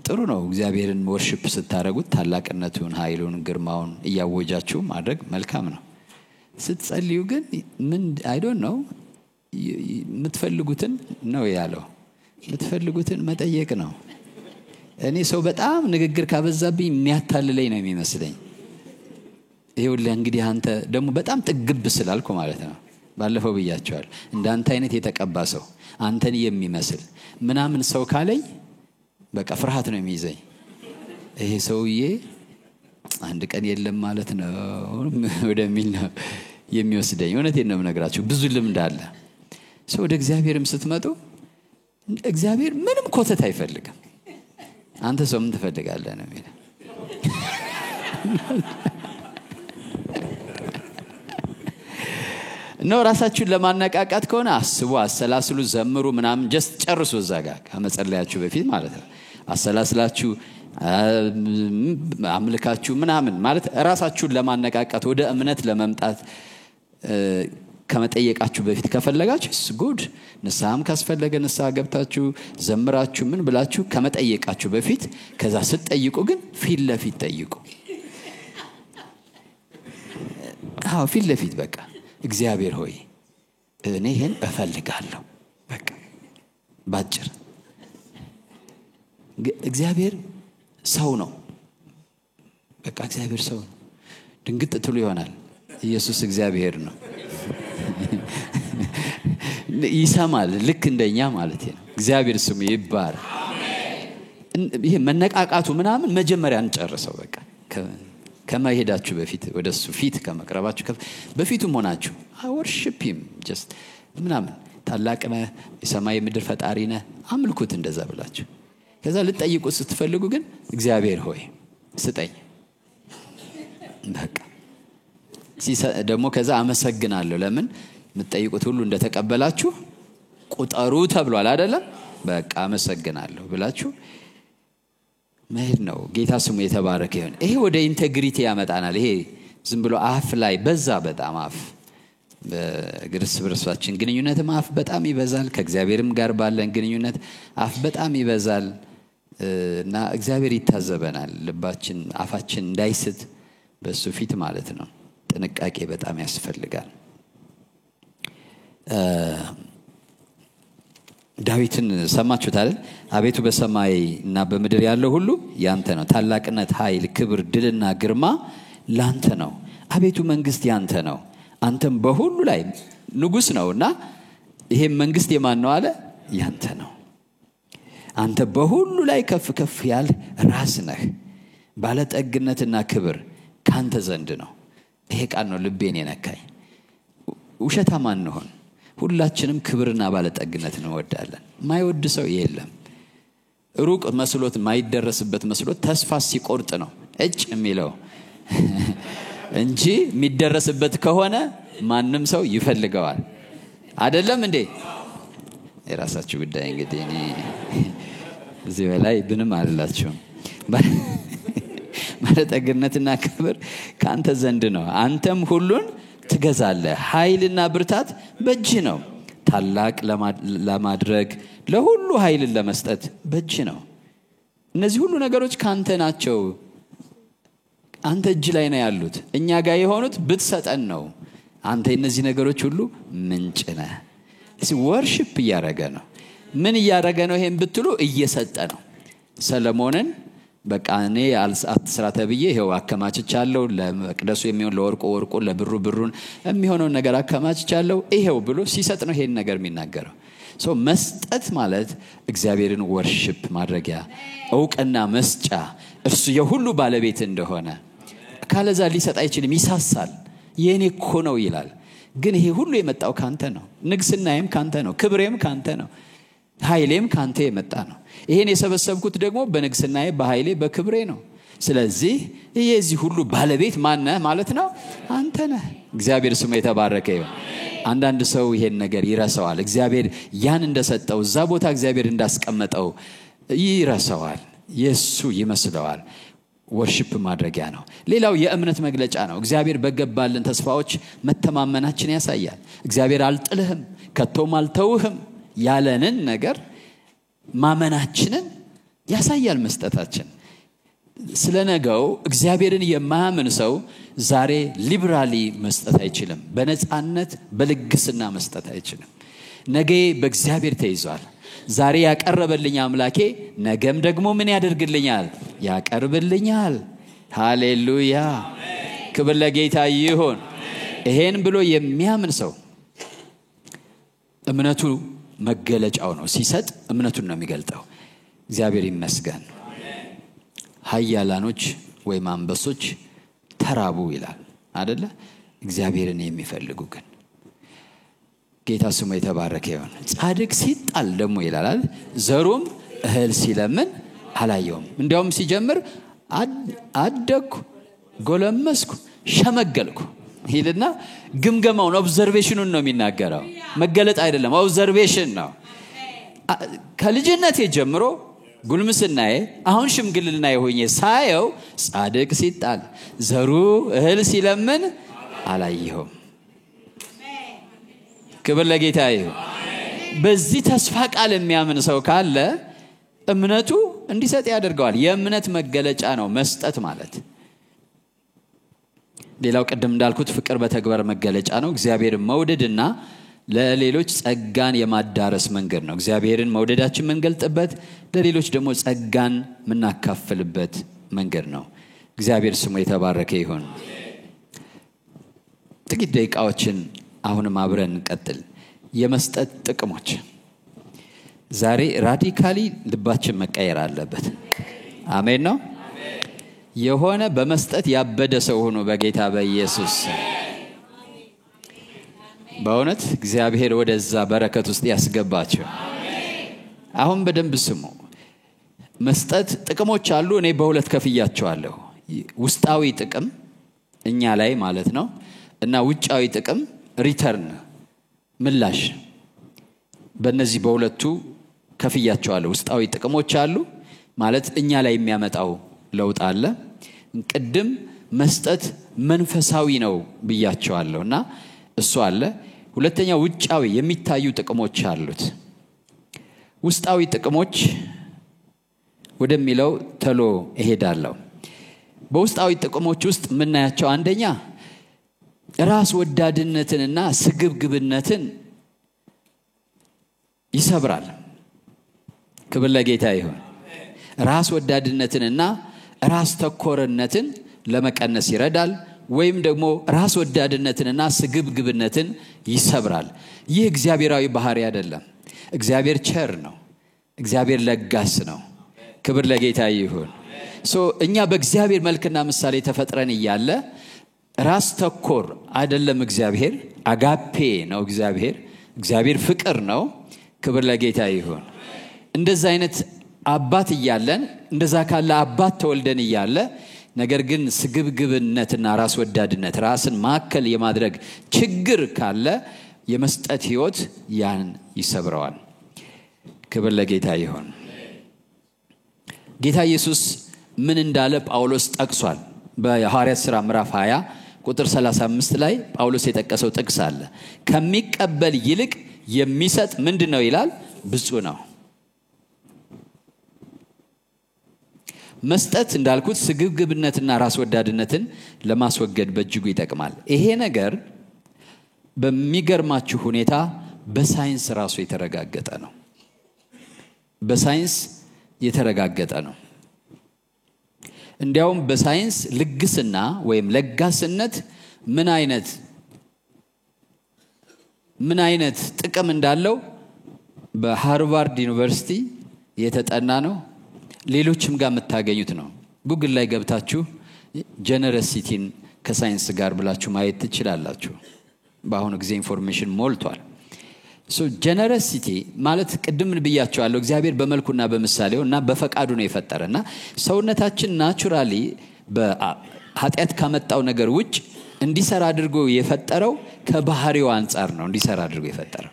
ጥሩ ነው። እግዚአብሔርን ወርሺፕ ስታደርጉት ታላቅነቱን፣ ኃይሉን፣ ግርማውን እያወጃችሁ ማድረግ መልካም ነው። ስትጸልዩ ግን ምን አይ ዶንት ኖ የምትፈልጉትን ነው ያለው። የምትፈልጉትን መጠየቅ ነው። እኔ ሰው በጣም ንግግር ካበዛብኝ የሚያታልለኝ ነው የሚመስለኝ። ይኸውልህ እንግዲህ አንተ ደግሞ በጣም ጥግብ ስላልኩ ማለት ነው። ባለፈው ብያቸዋል። እንዳንተ አይነት የተቀባ ሰው አንተን የሚመስል ምናምን ሰው ካለኝ በቃ ፍርሃት ነው የሚይዘኝ። ይሄ ሰውዬ አንድ ቀን የለም ማለት ነው ወደሚል ነው የሚወስደኝ። እውነቴን ነው የምነግራችሁ። ብዙ ልምድ አለ። ሰው ወደ እግዚአብሔርም ስትመጡ እግዚአብሔር ምንም ኮተት አይፈልግም። አንተ ሰው ምን ትፈልጋለህ ነው የሚለው። ነው ራሳችሁን ለማነቃቃት ከሆነ አስቡ፣ አሰላስሉ፣ ዘምሩ ምናምን ጀስት ጨርሱ። እዛ ጋር ከመጸለያችሁ በፊት ማለት ነው። አሰላስላችሁ አምልካችሁ ምናምን ማለት ራሳችሁን ለማነቃቃት ወደ እምነት ለመምጣት ከመጠየቃችሁ በፊት ከፈለጋችሁ ጉድ ንስሐም ካስፈለገ ንስሐ ገብታችሁ ዘምራችሁ ምን ብላችሁ ከመጠየቃችሁ በፊት ከዛ ስትጠይቁ ግን ፊት ለፊት ጠይቁ። ፊት ለፊት በቃ እግዚአብሔር ሆይ እኔ ይሄን እፈልጋለሁ። በቃ ባጭር እግዚአብሔር ሰው ነው። በቃ እግዚአብሔር ሰው ነው። ድንግጥ ትሉ ይሆናል። ኢየሱስ እግዚአብሔር ነው። ይሰማል ልክ እንደኛ ማለት ነው እግዚአብሔር ስሙ ይባር ይሄ መነቃቃቱ ምናምን መጀመሪያ እንጨርሰው በቃ ከመሄዳችሁ በፊት ወደሱ ፊት ከመቅረባችሁ በፊቱም ሆናችሁ worship him just ምናምን ታላቅ ነህ የሰማይ ምድር ፈጣሪ ነህ አምልኩት እንደዛ ብላችሁ ከዛ ልትጠይቁት ስትፈልጉ ግን እግዚአብሔር ሆይ ስጠኝ በቃ ደግሞ ከዛ አመሰግናለሁ ለምን የምትጠይቁት ሁሉ እንደተቀበላችሁ ቁጠሩ ተብሏል አይደለም በቃ አመሰግናለሁ ብላችሁ መሄድ ነው ጌታ ስሙ የተባረከ ይሁን ይሄ ወደ ኢንቴግሪቲ ያመጣናል ይሄ ዝም ብሎ አፍ ላይ በዛ በጣም አፍ በግርስ ብርሳችን ግንኙነት አፍ በጣም ይበዛል ከእግዚአብሔርም ጋር ባለን ግንኙነት አፍ በጣም ይበዛል እና እግዚአብሔር ይታዘበናል ልባችን አፋችን እንዳይስት በሱ ፊት ማለት ነው ጥንቃቄ በጣም ያስፈልጋል ዳዊትን ሰማችሁት አይደል አቤቱ በሰማይና በምድር ያለው ሁሉ ያንተ ነው ታላቅነት ኃይል ክብር ድልና ግርማ ላንተ ነው አቤቱ መንግስት ያንተ ነው አንተም በሁሉ ላይ ንጉስ ነውና ይሄ መንግስት የማን ነው አለ ያንተ ነው አንተ በሁሉ ላይ ከፍ ከፍ ያል ራስ ነህ ባለጠግነትና ክብር ካንተ ዘንድ ነው ይሄ ቃል ነው ልቤን የነካኝ ውሸታም አንሆን ሁላችንም ክብርና ባለጠግነት እንወዳለን ማይወድ ሰው የለም ሩቅ መስሎት ማይደረስበት መስሎት ተስፋ ሲቆርጥ ነው እጭ የሚለው እንጂ የሚደረስበት ከሆነ ማንንም ሰው ይፈልገዋል አይደለም እንዴ የራሳችሁ ጉዳይ እንግዲህ እኔ እዚህ በላይ ብንም አልላችሁም ባለጠግነትና ክብር ካንተ ዘንድ ነው አንተም ሁሉን ትገዛለህ ኃይልና ብርታት በእጅ ነው ታላቅ ለማድረግ ለሁሉ ኃይልን ለመስጠት በእጅ ነው እነዚህ ሁሉ ነገሮች ካንተ ናቸው አንተ እጅ ላይ ነው ያሉት እኛ ጋር የሆኑት ብትሰጠን ነው አንተ እነዚህ ነገሮች ሁሉ ምንጭ ነህ እዚህ worship ያረገ ነው ምን ያረገ ነው ይሄን ብትሉ እየሰጠ ነው ሰለሞንን በቃ እኔ አትስራ ተብዬ ይሄው አከማችቻለሁ ለመቅደሱ የሚሆን ለወርቁ ወርቁ ለብሩ ብሩን የሚሆነው ነገር አከማችቻለሁ ይሄው ብሎ ሲሰጥ ነው ይሄን ነገር የሚናገረው መስጠት ማለት እግዚአብሔርን worship ማድረጊያ ዕውቅና መስጫ እርሱ የሁሉ ባለቤት እንደሆነ ካለዛ ሊሰጥ አይችልም ይሳሳል የኔ እኮ ነው ይላል ግን ይሄ ሁሉ የመጣው ካንተ ነው ንግስናዬም ካንተ ነው ክብሬም ካንተ ነው ኃይሌም ካንተ የመጣ ነው ይሄን የሰበሰብኩት ደግሞ በንግስናዬ በኃይሌ በክብሬ ነው ስለዚህ የዚህ ሁሉ ባለቤት ማን ነህ ማለት ነው አንተ ነህ እግዚአብሔር ስሙ የተባረከ ይሁን አንዳንድ ሰው ይሄን ነገር ይረሳዋል እግዚአብሔር ያን እንደሰጠው እዛ ቦታ እግዚአብሔር እንዳስቀመጠው ይረሳዋል የሱ ይመስለዋል worship ማድረጊያ ነው ሌላው የእምነት መግለጫ ነው እግዚአብሔር በገባልን ተስፋዎች መተማመናችን ያሳያል እግዚአብሔር አልጥልህም ከቶም አልተውህም ያለንን ነገር ማመናችንን ያሳያል መስጠታችን ስለነገው እግዚአብሔርን የማያምን ሰው ዛሬ ሊብራሊ መስጠት አይችልም በነጻነት በልግስና መስጠት አይችልም ነገ በእግዚአብሔር ተይዟል ዛሬ ያቀርብልኝ አምላኬ ነገም ደግሞ ምን ያደርግልኛል ያቀርብልኛል ሃሌሉያ ክብር ለጌታ ይሁን ይሄን ብሎ የሚያምን ሰው እምነቱ መገለጫው ነው ሲሰጥ እምነቱን ነው የሚገልጠው እግዚአብሔር ይመስገን ኃያላኖች ወይ አንበሶች ተራቡ ይላል አይደለ እግዚአብሔርን የሚፈልጉ ግን ጌታ ስሙ የተባረከ ይሁን ጻድቅ ሲጣል ደግሞ ይላል ዘሩም እህል ሲለምን አላየውም እንዲያውም ሲጀምር አደግኩ ጎለመስኩ ሸመገልኩ ይልና ግምገማውን ኦብዘርቬሽኑን ነው የሚናገረው መገለጥ አይደለም ኦብዘርቬሽን ነው ከልጅነቴ ጀምሮ ጉልምስናዬ አሁን ሽምግልናዬ ሆኜ ሳየው ጻድቅ ሲጣል ዘሩ እህል ሲለምን አላየውም ክብር ለጌታ ይሁን በዚህ ተስፋ ቃል የሚያምን ሰው ካለ እምነቱ እንዲሰጥ ያደርገዋል የእምነት መገለጫ ነው መስጠት ማለት ሌላው ቀደም እንዳልኩት ፍቅር በተግባር መገለጫ ነው እግዚአብሔርን መውደድና ለሌሎች ጸጋን የማዳረስ መንገድ ነው እግዚአብሔርን መውደዳችን መንገልጥበት ለሌሎች ደግሞ ጸጋን ምናካፍልበት መንገድ ነው እግዚአብሔር ስሙ የተባረከ ይሁን ጥቂት ደቂቃዎችን አሁንም አብረን እንቀጥል የመስጠት ጥቅሞች ዛሬ ራዲካሊ ልባችን መቀየር አለበት። አሜን ነው። የሆነ በመስጠት ያበደ ሰው ሆኖ በጌታ በኢየሱስ በእውነት እግዚአብሔር ወደዛ በረከት ውስጥ ያስገባቸው። አሁን በደንብ ስሙ። መስጠት ጥቅሞች አሉ። እኔ በሁለት ከፍያቸዋለሁ። ውስጣዊ ጥቅም እኛ ላይ ማለት ነው እና ውጫዊ ጥቅም ሪተርን ምላሽ። በእነዚህ በሁለቱ ከፍያቸዋለሁ። ውስጣዊ ጥቅሞች አሉ ማለት እኛ ላይ የሚያመጣው ለውጥ አለ። ቅድም መስጠት መንፈሳዊ ነው ብያቸዋለሁና እሱ አለ። ሁለተኛ ውጫዊ የሚታዩ ጥቅሞች አሉት። ውስጣዊ ጥቅሞች ወደሚለው ተሎ እሄዳለሁ። በውስጣዊ ጥቅሞች ውስጥ ምናያቸው አንደኛ ራስ ወዳድነትንና ስግብግብነትን ይሰብራል። ክብር ለጌታ ይሁን። ራስ ወዳድነትንና ራስ ተኮርነትን ለመቀነስ ይረዳል ወይም ደግሞ ራስ ወዳድነትንና ስግብግብነትን ይሰብራል። ይህ እግዚአብሔራዊ ባህሪ አይደለም። እግዚአብሔር ቸር ነው። እግዚአብሔር ለጋስ ነው። ክብር ለጌታ ይሁን። እኛ በእግዚአብሔር መልክና ምሳሌ ተፈጥረን እያለ ራስ ተኮር አይደለም። እግዚአብሔር አጋፔ ነው። እግዚአብሔር ፍቅር ነው። ክብር ለጌታ ይሁን። እንደዛ አይነት አባት እያለን እንደዛ ካለ አባት ተወልደን እያለ ነገር ግን ስግብግብነትና ራስ ወዳድነት ራስን ማከል የማድረግ ችግር ካለ የመስጠት ህይወት ያን ይሰብረዋል። ክብር ለጌታ ይሁን። ጌታ ኢየሱስ ምን እንዳለ ጳውሎስ ጠቅሷል። በሐዋርያት ሥራ ምዕራፍ 20 ቁጥር 35 ላይ ጳውሎስ የጠቀሰው ጥቅስ አለ። ከሚቀበል ይልቅ የሚሰጥ ምንድነው ይላል? ብፁዕ ነው። መስጠት እንዳልኩት ስግብግብነትና ራስ ወዳድነትን ለማስወገድ በእጅጉ ይጠቅማል። ይሄ ነገር በሚገርማችሁ ሁኔታ በሳይንስ ራሱ የተረጋገጠ ነው። በሳይንስ የተረጋገጠ ነው። እንዲያውም በሳይንስ ልግስና ወይም ለጋስነት ምን አይነት ጥቅም እንዳለው በሃርቫርድ ዩኒቨርሲቲ የተጠና ነው። ሌሎችም ጋር የምታገኙት ነው። ጉግል ላይ ገብታችሁ ጀነረሲቲን ከሳይንስ ጋር ብላችሁ ማየት ትችላላችሁ። በአሁኑ ጊዜ ኢንፎርሜሽን ሞልቷል። ጀነረሲቲ ማለት ቅድም ብያቸዋለሁ። እግዚአብሔር በመልኩና በምሳሌውና በፈቃዱ ነው የፈጠረና ሰውነታችን ናቹራሊ በኃጢአት ካመጣው ነገር ውጭ እንዲሰራ አድርጎ የፈጠረው ከባህሪው አንፃር ነው እንዲሰራ አድርጎ የፈጠረው።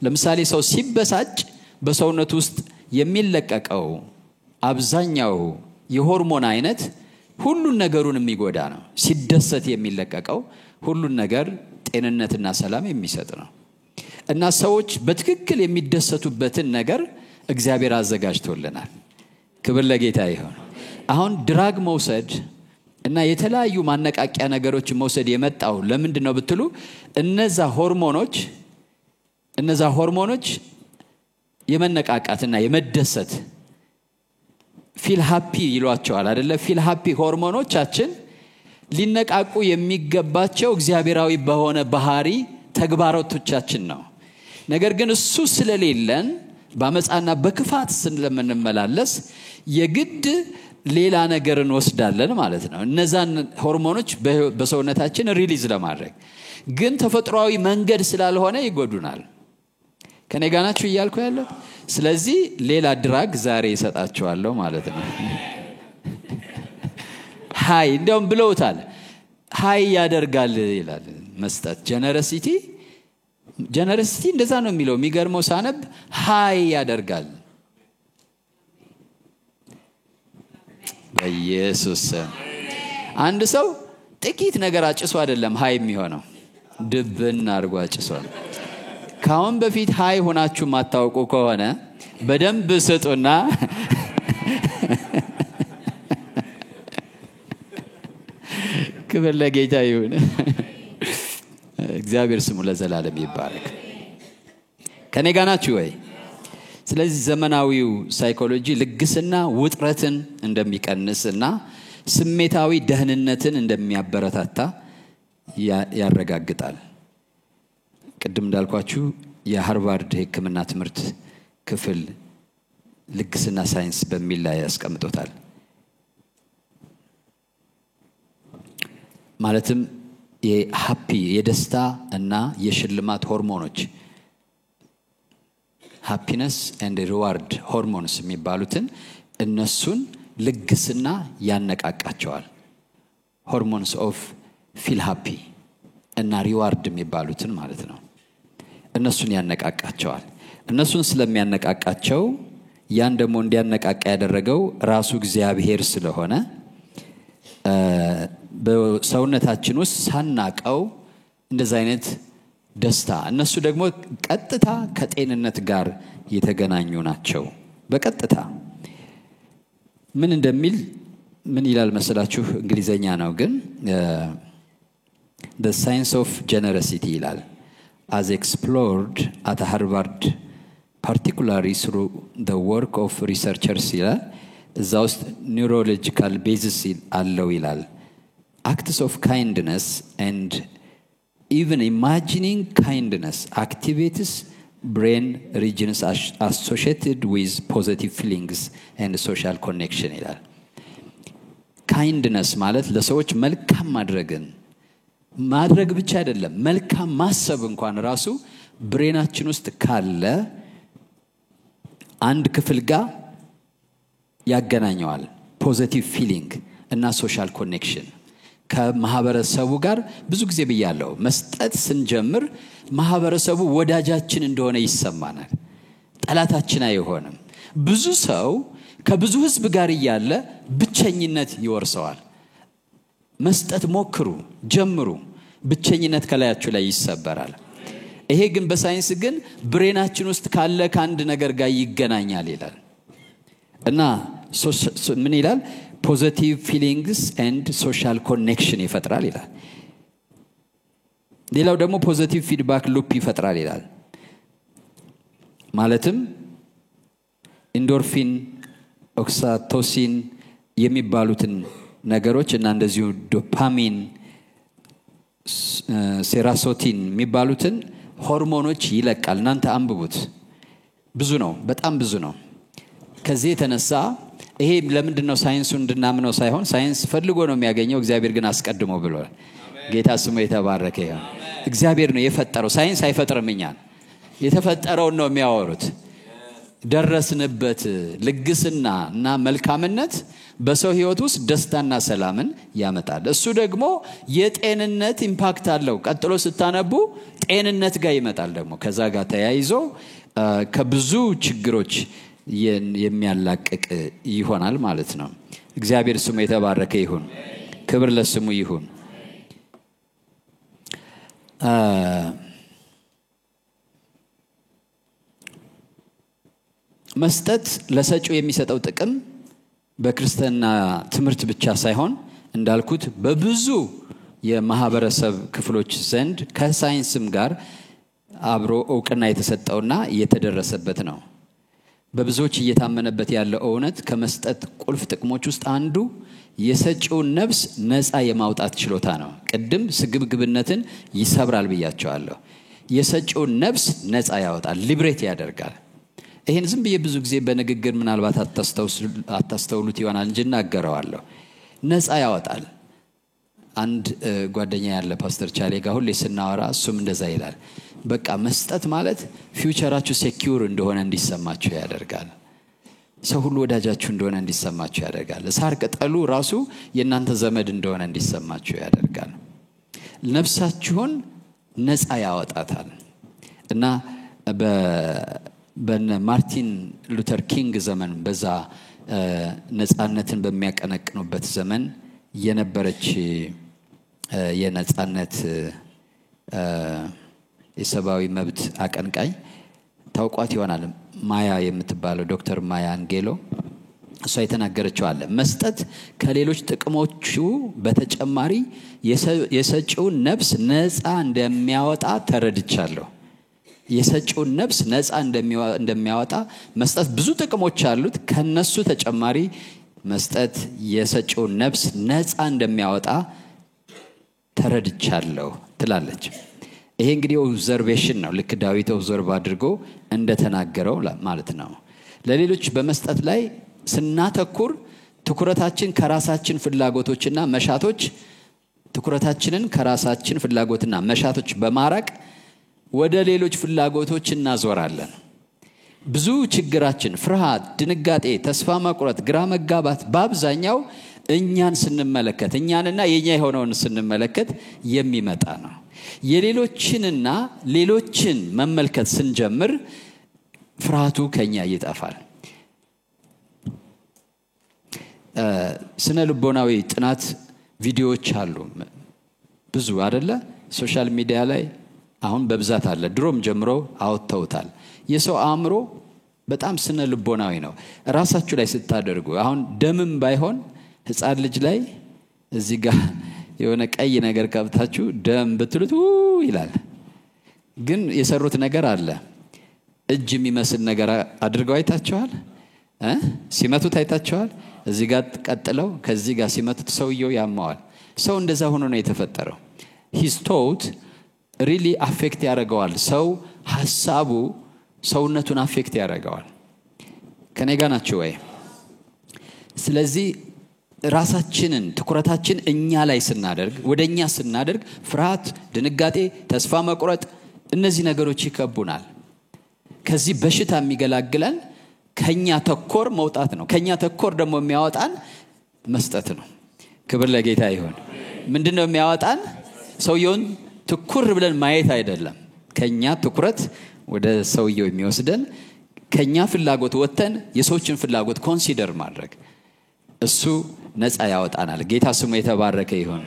ለምሳሌ ሰው ሲበሳጭ በሰውነቱ ውስጥ የሚለቀቀው አብዛኛው የሆርሞን አይነት ሁሉን ነገሩን የሚጎዳ ነው። ሲደሰት የሚለቀቀው ሁሉን ነገር ጤንነትና ሰላም የሚሰጥ ነው። እና ሰዎች በትክክል የሚደሰቱበትን ነገር እግዚአብሔር አዘጋጅቶልናል። ክብር ለጌታ ይሁን። አሁን ድራግ መውሰድ እና የተለያዩ ማነቃቂያ ነገሮች መውሰድ የመጣው ለምንድነው ብትሉ እነዛ ሆርሞኖች የመነቃቃትና የመደሰት ፊል ሃፒ ይሏቸዋል አይደለ? ፊል ሃፒ ሆርሞኖቻችን ሊነቃቁ የሚገባቸው እግዚአብሔራዊ በሆነ ባህሪ ተግባራቶቻችን ነው። ነገር ግን እሱ ስለሌለን በአመፃና በክፋት ስለምንመላለስ የግድ ሌላ ነገርን ወስዳለን ማለት ነው። እነዛን ሆርሞኖች በሰውነታችን ሪሊዝ ለማድረግ ግን ተፈጥሯዊ መንገድ ስላልሆነ ይጎዱናል። ከኔ ጋር ናችሁ እያልኩ ያለው። ስለዚህ ሌላ ድራግ ዛሬ ይሰጣቸዋለሁ ማለት ነው። ሃይ እንደውም ብለውታል። ሃይ ያደርጋል ይላል መስጠት። ጀነረሲቲ እንደዛ ነው የሚለው። የሚገርመው ሳነብ ሃይ ያደርጋል። በኢየሱስ አንድ ሰው ጥቂት ነገር አጭሶ አይደለም ሃይ የሚሆነው፣ ድብን አድርጎ አጭሷል። ካሁን በፊት ሃይ ሆናችሁ ማታውቁ ከሆነ በደንብ ስጡና ክብር ለጌታ ይሁን። እግዚአብሔር ስሙ ለዘላለም ይባረክ። ከኔ ጋር ናችሁ ወይ? ስለዚህ ዘመናዊው ሳይኮሎጂ ልግስና ውጥረትን እንደሚቀንስና ስሜታዊ ደህንነትን እንደሚያበረታታ ያረጋግጣል። ቅድም እንዳልኳችሁ የሃርቫርድ ሕክምና ትምህርት ክፍል ልግስና ሳይንስ በሚል ላይ ያስቀምጦታል። ማለትም የሃፒ የደስታ እና የሽልማት ሆርሞኖች ሃፒነስ ኤንድ ሪዋርድ ሆርሞንስ የሚባሉትን እነሱን ልግስና ያነቃቃቸዋል። ሆርሞንስ ኦፍ ፊል ሃፒ እና ሪዋርድ የሚባሉትን ማለት ነው። እነሱን ያነቃቃቸዋል። እነሱን ስለሚያነቃቃቸው ያን ደግሞ እንዲያነቃቃ ያደረገው ራሱ እግዚአብሔር ስለሆነ በሰውነታችን ውስጥ ሳናቀው እንደዚህ አይነት ደስታ እነሱ ደግሞ ቀጥታ ከጤንነት ጋር የተገናኙ ናቸው። በቀጥታ ምን እንደሚል ምን ይላል መሰላችሁ? እንግሊዘኛ ነው ግን the science of generosity ይላል as explored at Harvard particularly through the work of researchers ይላል። እዛ ውስጥ neurological basis አለው ይላል። acts of kindness and even imagining kindness activates brain regions associated with positive feelings and social connection ይላል። kindness ማለት ለሰዎች መልካም ማድረግ ብቻ አይደለም፣ መልካም ማሰብ እንኳን ራሱ ብሬናችን ውስጥ ካለ አንድ ክፍል ጋር ያገናኘዋል። ፖዚቲቭ ፊሊንግ እና ሶሻል ኮኔክሽን ከማህበረሰቡ ጋር ብዙ ጊዜ ብያለሁ። መስጠት ስንጀምር ማህበረሰቡ ወዳጃችን እንደሆነ ይሰማናል፣ ጠላታችን አይሆንም። ብዙ ሰው ከብዙ ህዝብ ጋር ያለ ብቸኝነት ይወርሰዋል። መስጠት ሞክሩ፣ ጀምሩ፣ ብቸኝነት ከላያችሁ ላይ ይሰበራል። ይሄ ግን በሳይንስ ግን ብሬናችን ውስጥ ካለ ከአንድ ነገር ጋር ይገናኛል ይላል እና ምን ይላል? ፖዚቲቭ ፊሊንግስ ኤንድ ሶሻል ኮኔክሽን ይፈጥራል ይላል። ሌላው ደግሞ ፖዚቲቭ ፊድባክ ሉፕ ይፈጥራል ይላል። ማለትም ኢንዶርፊን፣ ኦክሲቶሲን የሚባሉትን ነገሮች እና እንደዚሁ ዶፓሚን፣ ሴራቶኒን የሚባሉትን ሆርሞኖች ይለቃል። እናንተ አንብቡት። ብዙ ነው፣ በጣም ብዙ ነው። ከዚህ የተነሳ ይሄ ለምንድነው ሳይንሱን እንድናምነው ሳይሆን ሳይንስ ፈልጎ ነው የሚያገኘው፣ እግዚአብሔር ግን አስቀድሞ ብሏል። ጌታ ስሙ የተባረከ ይሁን። እግዚአብሔር ነው የፈጠረው፣ ሳይንስ አይፈጥርም። እኛን የተፈጠረው ነው የሚያወሩት። ደረስንበት። ልግስና እና መልካምነት በሰው ህይወት ውስጥ ደስታና ሰላምን ያመጣል። እሱ ደግሞ የጤንነት ኢምፓክት አለው። ቀጥሎ ስታነቡ ጤንነት ጋር ይመጣል። ደግሞ ከዛ ጋር ተያይዞ ከብዙ ችግሮች የሚያላቅቅ ይሆናል ማለት ነው። እግዚአብሔር ስሙ የተባረከ ይሁን። ክብር ለስሙ ይሁን። መስጠት ለሰጪው የሚሰጠው ጥቅም በክርስቲያና ትምህርት ብቻ ሳይሆን እንዳልኩት በብዙ የማህበረሰብ ክፍሎች ዘንድ ከሳይንስም ጋር አብሮ ዕውቅና የተሰጠውና የተደረሰበት ነው። በብዙዎች እየታመነበት ያለው እውነት ከመስጠት ቁልፍ ጥቅሞች ውስጥ አንዱ የሰጪውን ነፍስ ነፃ የማውጣት ችሎታ ነው። ቅድም ስግብግብነትን ይሰብራል ብያቸዋለሁ። የሰጪውን ነፍስ ነፃ ያወጣል፣ ሊብሬት ያደርጋል። ይሄን ዝም ብዬ ብዙ ጊዜ በንግግር ምናልባት አታስተውሉት ይሆናል እንጂ እናገረዋለሁ። ነፃ ያወጣል። አንድ ጓደኛ ያለ ፓስተር ቻሌ ጋር ሁሌ ስናወራ እሱም እንደዛ ይላል። በቃ መስጠት ማለት ፊውቸራችሁ ሴኩር እንደሆነ እንዲሰማችሁ ያደርጋል። ሰው ሁሉ ወዳጃችሁ እንደሆነ እንዲሰማችሁ ያደርጋል። ሳር ቅጠሉ ራሱ የእናንተ ዘመድ እንደሆነ እንዲሰማችሁ ያደርጋል። ነፍሳችሁን ነፃ ያወጣታል እና በነ ማርቲን ሉተር ኪንግ ዘመን በዛ ነፃነትን በሚያቀነቅኑበት ዘመን የነበረች የነፃነት የሰብአዊ መብት አቀንቃኝ ታውቋት ይሆናል። ማያ የምትባለው ዶክተር ማያ አንጌሎ እሷ የተናገረችው አለ። መስጠት ከሌሎች ጥቅሞቹ በተጨማሪ የሰጪውን ነፍስ ነፃ እንደሚያወጣ ተረድቻለሁ። የሰጪውን ነፍስ ነፃ እንደሚያወጣ መስጠት ብዙ ጥቅሞች አሉት። ከነሱ ተጨማሪ መስጠት የሰጪውን ነፍስ ነፃ እንደሚያወጣ ተረድቻለሁ ትላለች። ይሄ እንግዲህ ኦብዘርቬሽን ነው። ልክ ዳዊት ኦብዘርቭ አድርጎ እንደተናገረው ማለት ነው። ለሌሎች በመስጠት ላይ ስናተኩር ትኩረታችን ከራሳችን ፍላጎቶችና መሻቶች ትኩረታችንን ከራሳችን ፍላጎትና መሻቶች በማራቅ ወደ ሌሎች ፍላጎቶች እናዞራለን። ብዙ ችግራችን ፍርሃት፣ ድንጋጤ፣ ተስፋ መቁረጥ፣ ግራ መጋባት በአብዛኛው እኛን ስንመለከት እኛንና የኛ የሆነውን ስንመለከት የሚመጣ ነው። የሌሎችንና ሌሎችን መመልከት ስንጀምር ፍርሃቱ ከኛ ይጠፋል። ስነ ልቦናዊ ጥናት ቪዲዮዎች አሉ ብዙ አይደለ? ሶሻል ሚዲያ ላይ አሁን በብዛት አለ። ድሮም ጀምሮ አውጥተውታል። የሰው አእምሮ በጣም ስነ ልቦናዊ ነው። ራሳችሁ ላይ ስታደርጉ አሁን ደምም ባይሆን ህፃን ልጅ ላይ እዚህ ጋር የሆነ ቀይ ነገር ካብታችሁ ደም ብትሉት ይላል። ግን የሰሩት ነገር አለ። እጅ የሚመስል ነገር አድርገው አይታችኋል? ሲመቱት አይታችኋል? እዚህ ጋር ቀጥለው ከዚህ ጋር ሲመቱት ሰውየው ያማዋል። ሰው እንደዛ ሆኖ ነው የተፈጠረው። his thought really affect ያደርገዋል። ሰው ሐሳቡ ሰውነቱን affect ያደርገዋል። ከኔ ጋር ናችሁ ወይ? ስለዚህ ራሳችንን ትኩረታችን እኛ ላይ ስናደርግ ወደኛ ስናደርግ ፍርሃት፣ ድንጋጤ፣ ተስፋ መቁረጥ እነዚህ ነገሮች ይከቡናል። ከዚህ በሽታ የሚገላግለን ከኛ ተኮር መውጣት ነው። ከኛ ተኮር ደግሞ የሚያወጣን መስጠት ነው። ክብር ለጌታ ይሁን። ምንድነው የሚያወጣን? ሰውየውን ትኩር ብለን ማየት አይደለም። ከኛ ትኩረት ወደ ሰውየው የሚወስደን ከኛ ፍላጎት ወጥተን የሰዎችን ፍላጎት ኮንሲደር ማድረግ እሱ ነፃ ያወጣናል። ጌታ ስሙ የተባረከ ይሁን።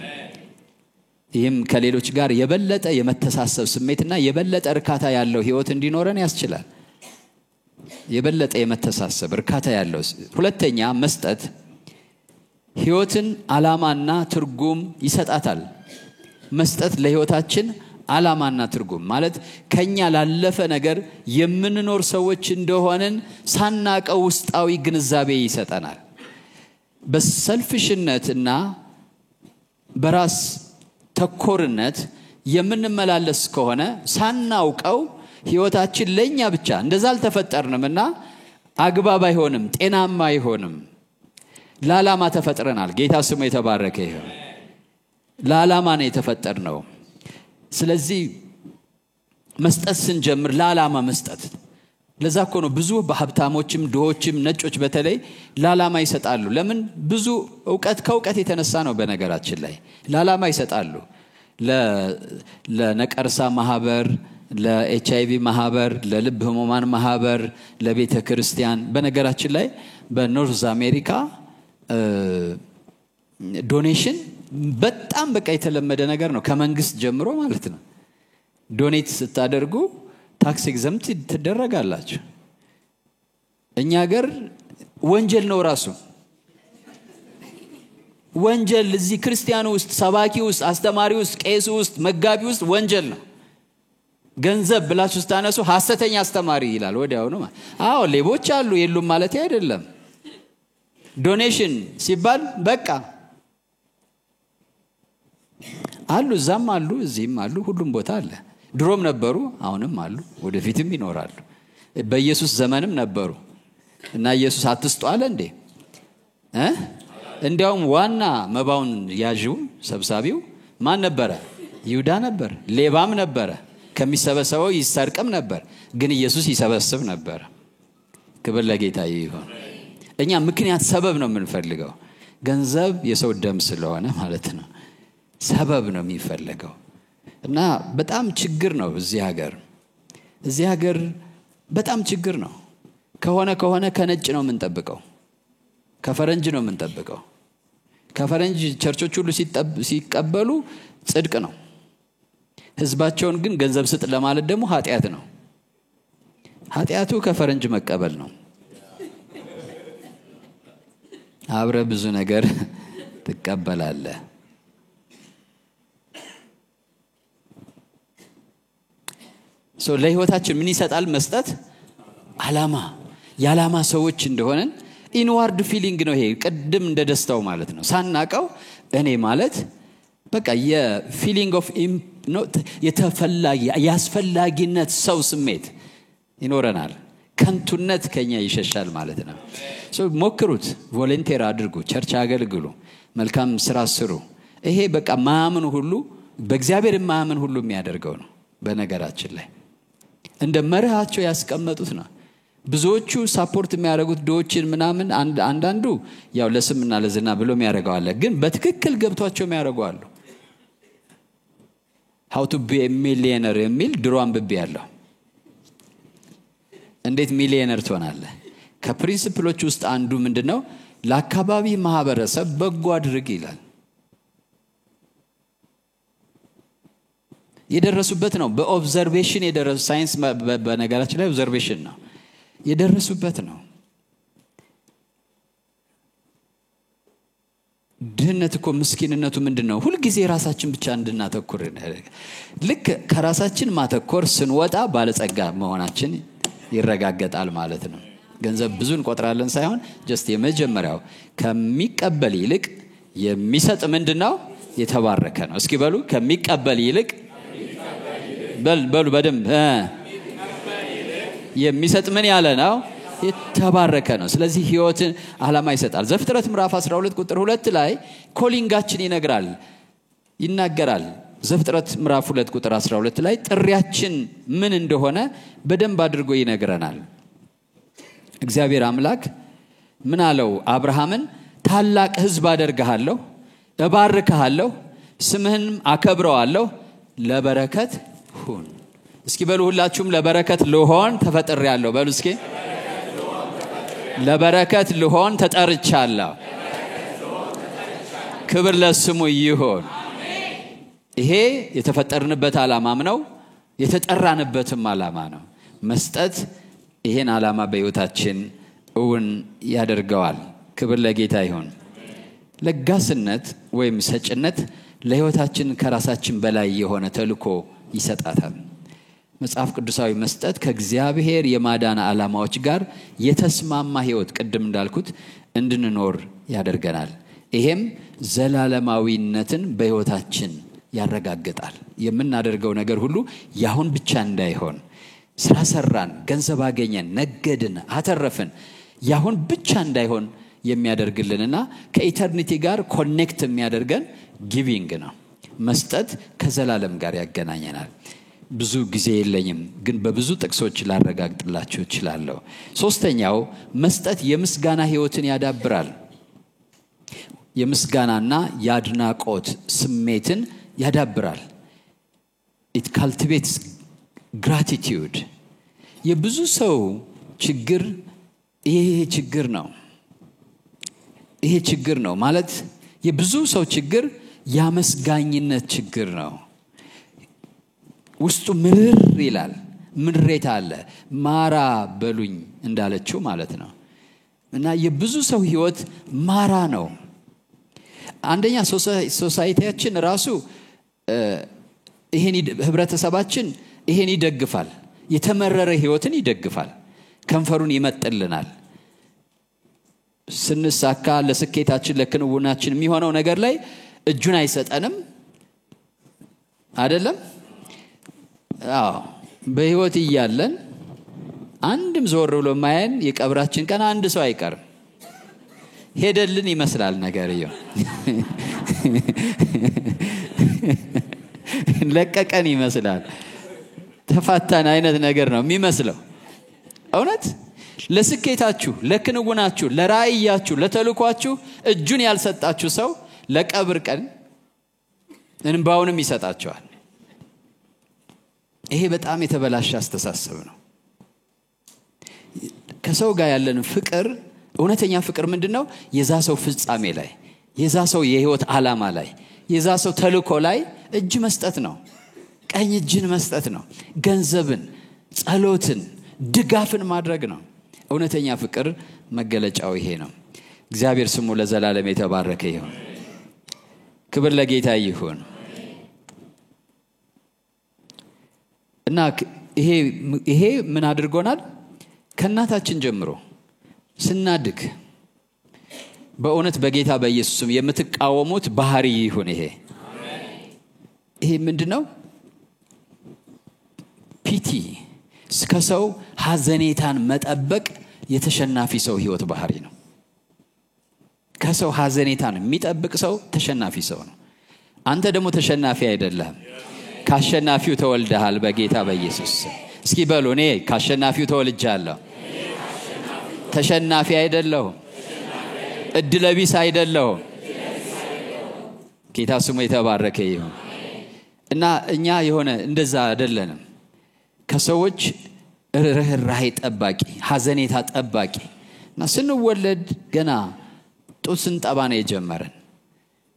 ይህም ከሌሎች ጋር የበለጠ የመተሳሰብ ስሜትና የበለጠ እርካታ ያለው ህይወት እንዲኖረን ያስችላል። የበለጠ የመተሳሰብ እርካታ ያለው። ሁለተኛ መስጠት ህይወትን ዓላማና ትርጉም ይሰጣታል። መስጠት ለህይወታችን ዓላማና ትርጉም ማለት ከኛ ላለፈ ነገር የምንኖር ሰዎች እንደሆነን ሳናቀው ውስጣዊ ግንዛቤ ይሰጠናል። በሰልፍሽነትና በራስ ተኮርነት የምንመላለስ ከሆነ ሳናውቀው ህይወታችን ለኛ ብቻ እንደዛ አልተፈጠርንምና አግባብ አይሆንም፣ ጤናማ አይሆንም። ለዓላማ ተፈጥረናል። ጌታ ስሙ የተባረከ ይሁን። ለዓላማ ነው የተፈጠርነው። ስለዚህ መስጠት ስንጀምር ለዓላማ መስጠት። ለዛ እኮ ነው ብዙ በሀብታሞችም ድሆችም ነጮች በተለይ ለዓላማ ይሰጣሉ። ለምን? ብዙ ከእውቀት የተነሳ ነው። በነገራችን ላይ ለዓላማ ይሰጣሉ። ለነቀርሳ ማህበር፣ ለኤችአይቪ ማህበር፣ ለልብ ህሙማን ማህበር፣ ለቤተ ክርስቲያን። በነገራችን ላይ በኖርዝ አሜሪካ ዶኔሽን በጣም በቃ የተለመደ ነገር ነው። ከመንግስት ጀምሮ ማለት ነው። ዶኔት ስታደርጉ ታክስ ኤግዘምፕት ትደረጋላችሁ። እኛ ሀገር ወንጀል ነው ራሱ ወንጀል። እዚህ ክርስቲያኑ ውስጥ፣ ሰባኪ ውስጥ፣ አስተማሪ ውስጥ፣ ቄስ ውስጥ፣ መጋቢ ውስጥ ወንጀል ነው። ገንዘብ ብላችሁ ስታነሱ ሐሰተኛ አስተማሪ ይላል ወዲያው ነው። አዎ ሌቦች አሉ የሉም ማለት አይደለም። ዶኔሽን ሲባል በቃ አሉ፣ እዛም አሉ፣ እዚህም አሉ፣ ሁሉም ቦታ አለ። ድሮም ነበሩ፣ አሁንም አሉ፣ ወደፊትም ይኖራሉ። በኢየሱስ ዘመንም ነበሩ እና ኢየሱስ አትስጡ አለ እንዴ? እንዲያውም ዋና መባውን ያዥው ሰብሳቢው ማን ነበረ? ይሁዳ ነበር። ሌባም ነበረ። ከሚሰበሰበው ይሰርቅም ነበር። ግን ኢየሱስ ይሰበስብ ነበር። ክብር ለጌታ ይሁን። እኛ ምክንያት ሰበብ ነው የምንፈልገው። ገንዘብ የሰው ደም ስለሆነ ማለት ነው። ሰበብ ነው የሚፈልገው እና በጣም ችግር ነው እዚህ ሀገር በጣም ችግር ነው። ከሆነ ከነጭ ነው የምንጠብቀው፣ ከፈረንጅ ነው የምንጠብቀው። ከፈረንጅ ቸርቾች ሁሉ ሲቀበሉ ጽድቅ ነው። ህዝባቸውን ግን ገንዘብ ስጥ ለማለት ደግሞ ኃጢያት ነው። ኃጢያቱ ከፈረንጅ መቀበል ነው። አብረ ብዙ ነገር ትቀበላለህ። ለህይወታችን ምን ይሰጣል? መስጠት ዓላማ፣ የዓላማ ሰዎች እንደሆነን ኢንዋርድ ፊሊንግ ነው። ይሄ ቅድም እንደደስታው ማለት ነው። ሳናቀው እኔ ማለት በቃ የፊሊንግ ኦፍ የተፈላጊ ያስፈላጊነት ሰው ስሜት ይኖረናል። ከንቱነት ከኛ ይሸሻል ማለት ነው። ሞክሩት፣ ቮለንቲር አድርጉ፣ ቸርች አገልግሉ፣ መልካም ስራ ስሩ። ይሄ በቃ ማመን ሁሉ በእግዚአብሔር ማመን ሁሉ የሚያደርገው ነው። በነገራችን ላይ እንደ መርሃቸው ያስቀመጡት ነው። ብዙዎቹ ሳፖርት የሚያደርጉት ዶችን ምናምን አንዳንዱ ያው ለስምና ለዝና ብሎ የሚያደርገው አለ። ግን በትክክል ገብቷቸው የሚያደርጉ አሉ። how to be a millionaire የሚል ድሮ አንብቤ ያለው። እንዴት ሚሊዮነር ትሆናለህ? ከፕሪንሲፕሎች ውስጥ አንዱ ምንድነው? ለአካባቢ ማህበረሰብ በጎ አድርግ ይላል። የደረሱበት ነው። በኦብዘርቬሽን የደረሱ ሳይንስ በነገራችን ላይ ኦብዘርቬሽን ነው የደረሱበት ነው። ድህነት እኮ ምስኪንነቱ ምንድነው? ሁሉ ጊዜ ራሳችን ብቻ እንድናተኩር ልክ ከራሳችን ማተኮር ስንወጣ ባለጸጋ መሆናችን ይረጋገጣል ማለት ነው። ገንዘብ ብዙ እንቆጥራለን ሳይሆን ጀስት የመጀመሪያው ከሚቀበል ይልቅ የሚሰጥ ምንድነው? የተባረከ ነው። እስኪ በሉ ከሚቀበል ይልቅ በሉ በደንብ የሚሰጥ ምን ያለ ነው? የተባረከ ነው። ስለዚህ ህይወትን ዓላማ ይሰጣል። ዘፍጥረት ምዕራፍ 12 ቁጥር 2 ላይ ኮሊንጋችን ይናገራል። ዘፍጥረት ምዕራፍ 2 ቁጥር 12 ላይ ጥሪያችን ምን እንደሆነ በደንብ አድርጎ ይነግረናል። እግዚአብሔር አምላክ ምን አለው? አብርሃምን ታላቅ ህዝብ አደርግሃለሁ፣ እባርክሃለሁ፣ ስምህንም አከብረዋለሁ፣ ለበረከት ሁን። እስኪ በሉ ሁላችሁም ለበረከት ልሆን ተፈጥሬያለሁ በሉ እስኪ። ለበረከት ልሆን ተጠርቻለሁ። ክብር ለስሙ ይሁን። ይሄ የተፈጠርንበት ዓላማም ነው፣ የተጠራንበትም ዓላማ ነው። መስጠት ይሄን ዓላማ በህይወታችን እውን ያደርገዋል። ክብር ለጌታ ይሁን። ለጋስነት ወይም ሰጭነት ለህይወታችን ከራሳችን በላይ የሆነ ተልኮ ይሰጣታል። መጽሐፍ ቅዱሳዊ መስጠት ከእግዚአብሔር የማዳን ዓላማዎች ጋር የተስማማ ህይወት ቅድም እንዳልኩት እንድንኖር ያደርገናል። ይሄም ዘላለማዊነትን በህይወታችን ያረጋግጣል። የምናደርገው ነገር ሁሉ ያሁን ብቻ እንዳይሆን፣ ስራ ሰራን፣ ገንዘብ አገኘን፣ ነገድን፣ አተረፍን ያሁን ብቻ እንዳይሆን የሚያደርግልንና ከኢተርኒቲ ጋር ኮኔክት የሚያደርገን ጊቪንግ ነው። መስጠት ከዘላለም ጋር ያገናኘናል። ብዙ ጊዜ የለኝም ግን በብዙ ጥቅሶች ላረጋግጥላችሁ እችላለሁ። ሶስተኛው መስጠት የምስጋና ህይወትን ያዳብራል። የምስጋናና የአድናቆት ስሜትን ያዳብራል። it cultivates gratitude። የብዙ ሰው ችግር ይሄ ችግር ነው ማለት የብዙ ሰው ችግር ያመስጋኝነት ችግር ነው። ውስጡ ምርር ይላል፣ ምሬት አለ። ማራ በሉኝ እንዳለችው ማለት ነው። እና የብዙ ሰው ህይወት ማራ ነው። አንደኛ ሶሳይቲያችን ራሱ ይሄን ህብረተሰባችን ይሄን ይደግፋል። የተመረረ ህይወትን ይደግፋል። ከንፈሩን ይመጥልናል። ስንሳካ ለስኬታችን ለክንውናችን የሚሆነው ነገር ላይ እጁን አይሰጠንም አይደለም? አዎ በህይወት እያለን አንድም ዞር ብሎ ማየን የቀብራችን ቀን አንድ ሰው አይቀርም። ሄደልን ይመስላል ነገርየው። ለቀቀን ይመስላል። ተፋታን አይነት ነገር ነው የሚመስለው። እውነት ለስኬታችሁ ለክንውናችሁ ለራእያችሁ ለተልኳችሁ እጁን ያልሰጣችሁ ሰው ለቀብር ቀን እንባውንም ይሰጣቸዋል። ይሄ በጣም የተበላሸ አስተሳሰብ ነው። ከሰው ጋር ያለን ፍቅር እውነተኛ ፍቅር ምንድነው? የዛ ሰው ፍጻሜ ላይ፣ የዛ ሰው የህይወት ዓላማ ላይ፣ የዛ ሰው ተልኮ ላይ እጅ መስጠት ነው። ቀኝ እጅን መስጠት ነው። ገንዘብን፣ ጸሎትን፣ ድጋፍን ማድረግ ነው። እውነተኛ ፍቅር መገለጫው ይሄ ነው። እግዚአብሔር ስሙ ለዘላለም የተባረከ ይሁን። ክብር ለጌታ ይሁን። እና ይሄ ምን አድርጎናል? ከናታችን ጀምሮ ስናድግ በእውነት በጌታ በኢየሱስም የምትቃወሙት ባህሪ ይሁን። ይሄ ምንድነው? ፒቲ ከሰው ሐዘኔታን መጠበቅ የተሸናፊ ሰው ህይወት ባህሪ ነው። ከሰው ሐዘኔታን የሚጠብቅ ሰው ተሸናፊ ሰው ነው። አንተ ደግሞ ተሸናፊ አይደለህም። ካሸናፊው ተወልደሃል በጌታ በኢየሱስ። እስኪ በሉ እኔ ካሸናፊው ተወልጃለሁ። ተሸናፊ አይደለሁም። እድለቢስ አይደለሁም። ጌታ ስሙ የተባረከ ይሁን። እና እኛ የሆነ እንደዛ አይደለንም። ከሰዎች ርህራሄ ጠባቂ፣ ሐዘኔታ ጠባቂ እና ስንወለድ ገና ጡት ስንጠባ ነው የጀመረን።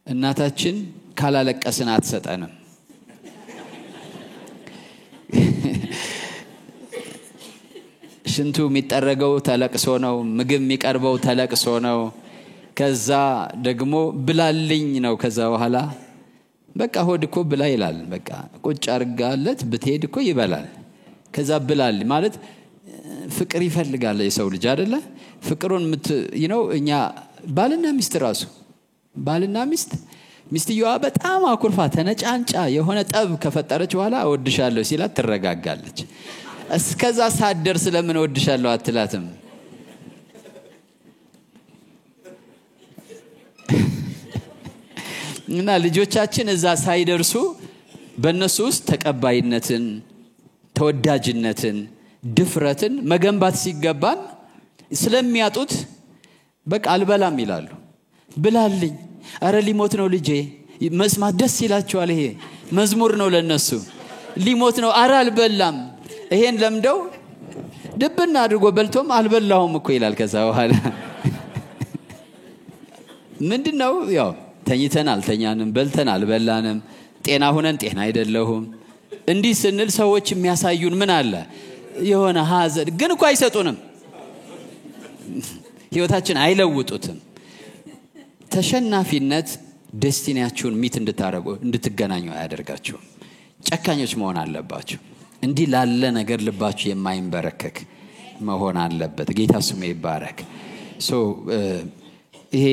እናታችን ካላለቀስን አትሰጠንም። ሽንቱ የሚጠረገው ተለቅሶ ነው። ምግብ የሚቀርበው ተለቅሶ ነው። ከዛ ደግሞ ብላልኝ ነው። ከዛ በኋላ በቃ ሆድ እኮ ብላ ይላል። በቃ ቁጭ አርጋለት ብትሄድ እኮ ይበላል። ከዛ ብላል ማለት ፍቅር ይፈልጋል የሰው ልጅ አይደለ? ፍቅሩን እኛ ባልና ሚስት ራሱ ባልና ሚስትየዋ በጣም አኩርፋ ተነጫንጫ የሆነ ጠብ ከፈጠረች በኋላ እወድሻለሁ ሲላት ትረጋጋለች። እስከዛ ሳደርስ ለምን እወድሻለሁ አትላትም? እና ልጆቻችን እዛ ሳይደርሱ በእነሱ ውስጥ ተቀባይነትን፣ ተወዳጅነትን፣ ድፍረትን መገንባት ሲገባን ስለሚያጡት በቃ አልበላም ይላሉ። ብላልኝ፣ አረ ሊሞት ነው ልጄ። መስማት ደስ ይላቸዋል። ይሄ መዝሙር ነው ለነሱ። ሊሞት ነው፣ አረ አልበላም። ይሄን ለምደው ድብና አድርጎ በልቶም አልበላሁም እኮ ይላል። ከዛ በኋላ ምንድነው ያው ተኝተን አልተኛንም፣ በልተን አልበላንም፣ ጤና ሆነን ጤና አይደለሁም። እንዲህ ስንል ሰዎች የሚያሳዩን ምን አለ? የሆነ ሐዘን ግን እኮ አይሰጡንም። ህይወታችን አይለውጡትም። ተሸናፊነት ዴስቲኒያችሁን ሚት እንድትገናኙ አያደርጋችሁም። ጨካኞች መሆን አለባችሁ። እንዲህ ላለ ነገር ልባችሁ የማይንበረከክ መሆን አለበት። ጌታ ስሙ ይባረክ። ይሄ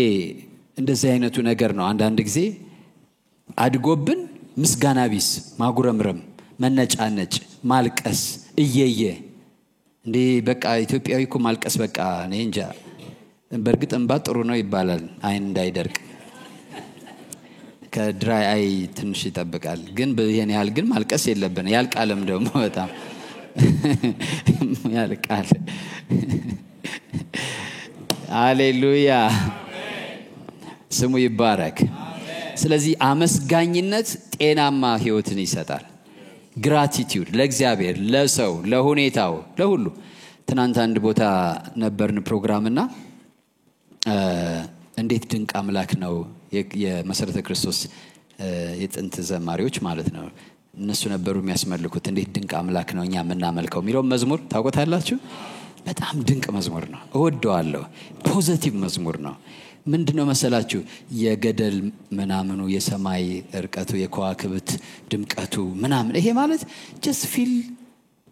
እንደዚህ አይነቱ ነገር ነው። አንዳንድ ጊዜ አድጎብን ምስጋና ቢስ ማጉረምረም፣ መነጫነጭ፣ ማልቀስ እየየ እንዴ በቃ ኢትዮጵያዊ እኮ ማልቀስ በቃ እኔ እንጃ። በእርግጥ እንባ ጥሩ ነው ይባላል አይን እንዳይደርቅ፣ ከድራይ አይ ትንሽ ይጠብቃል። ግን በየኔ ያህል ግን ማልቀስ የለብንም። ያልቃለም ደግሞ በጣም ያልቃል። ሃሌሉያ ስሙ ይባረክ። ስለዚህ አመስጋኝነት ጤናማ ህይወትን ይሰጣል። ግራቲቲዩድ ለእግዚአብሔር፣ ለሰው፣ ለሁኔታው፣ ለሁሉ። ትናንት አንድ ቦታ ነበርን ፕሮግራምና እንዴት ድንቅ አምላክ ነው የመሰረተ ክርስቶስ የጥንት ዘማሪዎች ማለት ነው። እነሱ ነበሩ የሚያስመልኩት። እንዴት ድንቅ አምላክ ነው እኛ የምናመልከው የሚለው መዝሙር ታውቁታላችሁ? በጣም ድንቅ መዝሙር ነው። እወደዋለሁ። ፖዚቲቭ መዝሙር ነው። ምንድነው መሰላችሁ? የገደል ምናምኑ፣ የሰማይ እርቀቱ፣ የከዋክብት ድምቀቱ ምናምን፣ ይሄ ማለት just feel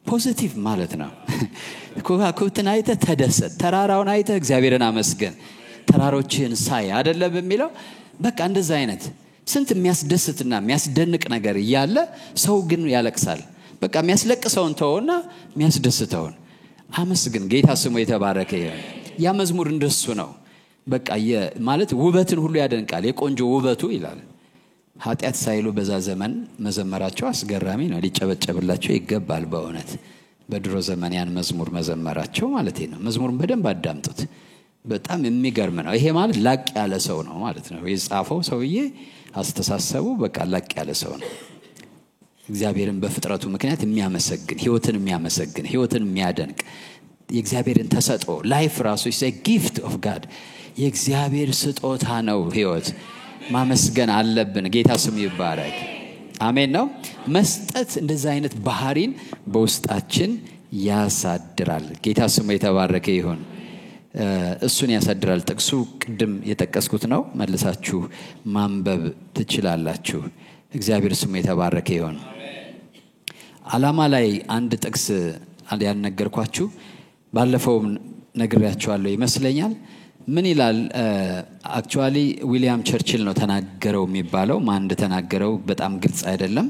ፖዚቲቭ ማለት ነው። ከዋክብትን አይተህ ተደሰት፣ ተራራውን አይተህ እግዚአብሔርን አመስግን፣ ተራሮችን ሳይ አይደለም የሚለው። በቃ እንደዛ አይነት ስንት የሚያስደስትና የሚያስደንቅ ነገር እያለ ሰው ግን ያለቅሳል። በቃ የሚያስለቅሰውን ተውና የሚያስደስተውን አመስግን። ጌታ ስሙ የተባረከ ይሁን። ያ መዝሙር እንደሱ ነው። በቃ ማለት ውበትን ሁሉ ያደንቃል። የቆንጆ ውበቱ ይላል። ኃጢአት ሳይሉ በዛ ዘመን መዘመራቸው አስገራሚ ነው። ሊጨበጨብላቸው ይገባል በእውነት። በድሮ ዘመን ያን መዝሙር መዘመራቸው ማለት ነው። መዝሙሩን በደንብ አዳምጡት። በጣም የሚገርም ነው። ይሄ ማለት ላቅ ያለ ሰው ነው ማለት ነው። የጻፈው ሰውዬ አስተሳሰቡ በቃ ላቅ ያለ ሰው ነው። እግዚአብሔርን በፍጥረቱ ምክንያት የሚያመሰግን፣ ህይወትን የሚያደንቅ፣ የእግዚአብሔርን ተሰጥኦ ላይፍ ራሱ is a gift of God። የእግዚአብሔር ስጦታ ነው ህይወት። ማመስገን አለብን። ጌታ ስሙ ይባረክ። አሜን ነው። መስጠት እንደዛ አይነት ባህሪን በውስጣችን ያሳድራል። ጌታ ስሙ የተባረከ ይሁን። እሱን ያሳድራል። ጥቅሱ ቅድም የጠቀስኩት ነው። መልሳችሁ ማንበብ ትችላላችሁ። እግዚአብሔር ስሙ የተባረከ ይሁን። ዓላማ ላይ አንድ ጥቅስ ያልነገርኳችሁ ባለፈው ነግሬያችኋለሁ ይመስለኛል። ምን ይላል? አክቹአሊ ዊሊያም ቸርችል ነው ተናገረው የሚባለው። ማን እንደተናገረው በጣም ግልጽ አይደለም።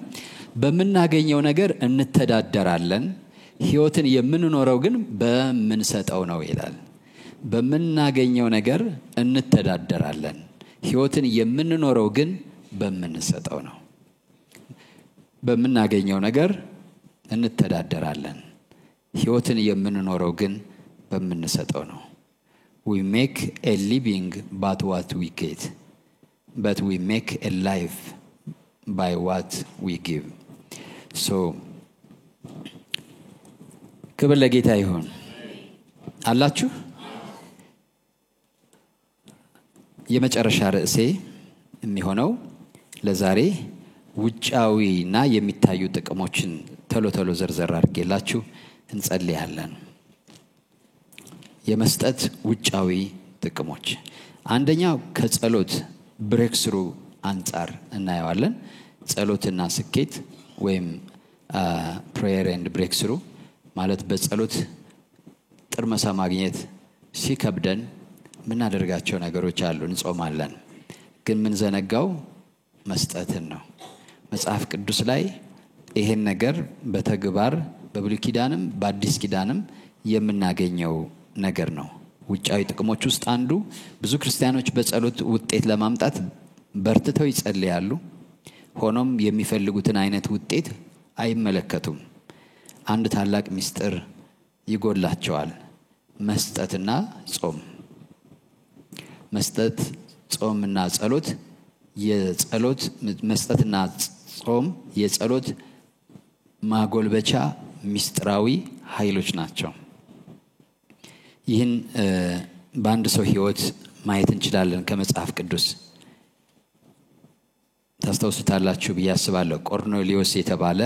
በመናገኘው ነገር እንተዳደራለን ሕይወትን የምንኖረው ግን በመንሰጠው ነው ይላል። በመናገኘው ነገር እንተዳደራለን ሕይወትን የምንኖረው ግን በመንሰጠው ነው። በመናገኘው ነገር እንተዳደራለን ሕይወትን የምንኖረው ግን በመንሰጠው ነው። We make a living by what we get, but we make a life by what we give. So ክብር ለጌታ ይሁን። አላችሁ? የመጨረሻ ርዕሴ የሚሆነው ለዛሬ ውጫዊና የሚታዩ ጥቅሞችን ቶሎ ዘርዘር አድርጌላችሁ እንጸልያለን። የመስጠት ውጫዊ ጥቅሞች፣ አንደኛው ከጸሎት ብሬክስሩ አንጻር እናየዋለን። ጸሎትና ስኬት ወይም prayer and breakthrough ማለት በጸሎት ጥርመሳ ማግኘት ሲከብደን ምናደርጋቸው ነገሮች አሉ። እንጾማለን፣ ግን ምን ዘነጋው መስጠትን ነው። መጽሐፍ ቅዱስ ላይ ይሄን ነገር በተግባር በብሉይ ኪዳንም በአዲስ ኪዳንም የምናገኘው ነገር ነው። ውጫዊ ጥቅሞች ውስጥ አንዱ ብዙ ክርስቲያኖች በጸሎት ውጤት ለማምጣት በርትተው ይጸልያሉ። ሆኖም የሚፈልጉትን አይነት ውጤት አይመለከቱም። አንድ ታላቅ ምስጢር ይጎላቸዋል። መስጠትና ጾም። መስጠት፣ ጾምና ጸሎት የጸሎት መስጠትና ጾም የጸሎት ማጎልበቻ ምስጢራዊ ኃይሎች ናቸው። ይህን በአንድ ሰው ህይወት ማየት እንችላለን ከመጽሐፍ ቅዱስ። ታስታውሱታላችሁ ብዬ አስባለሁ። ቆርኔሊዮስ የተባለ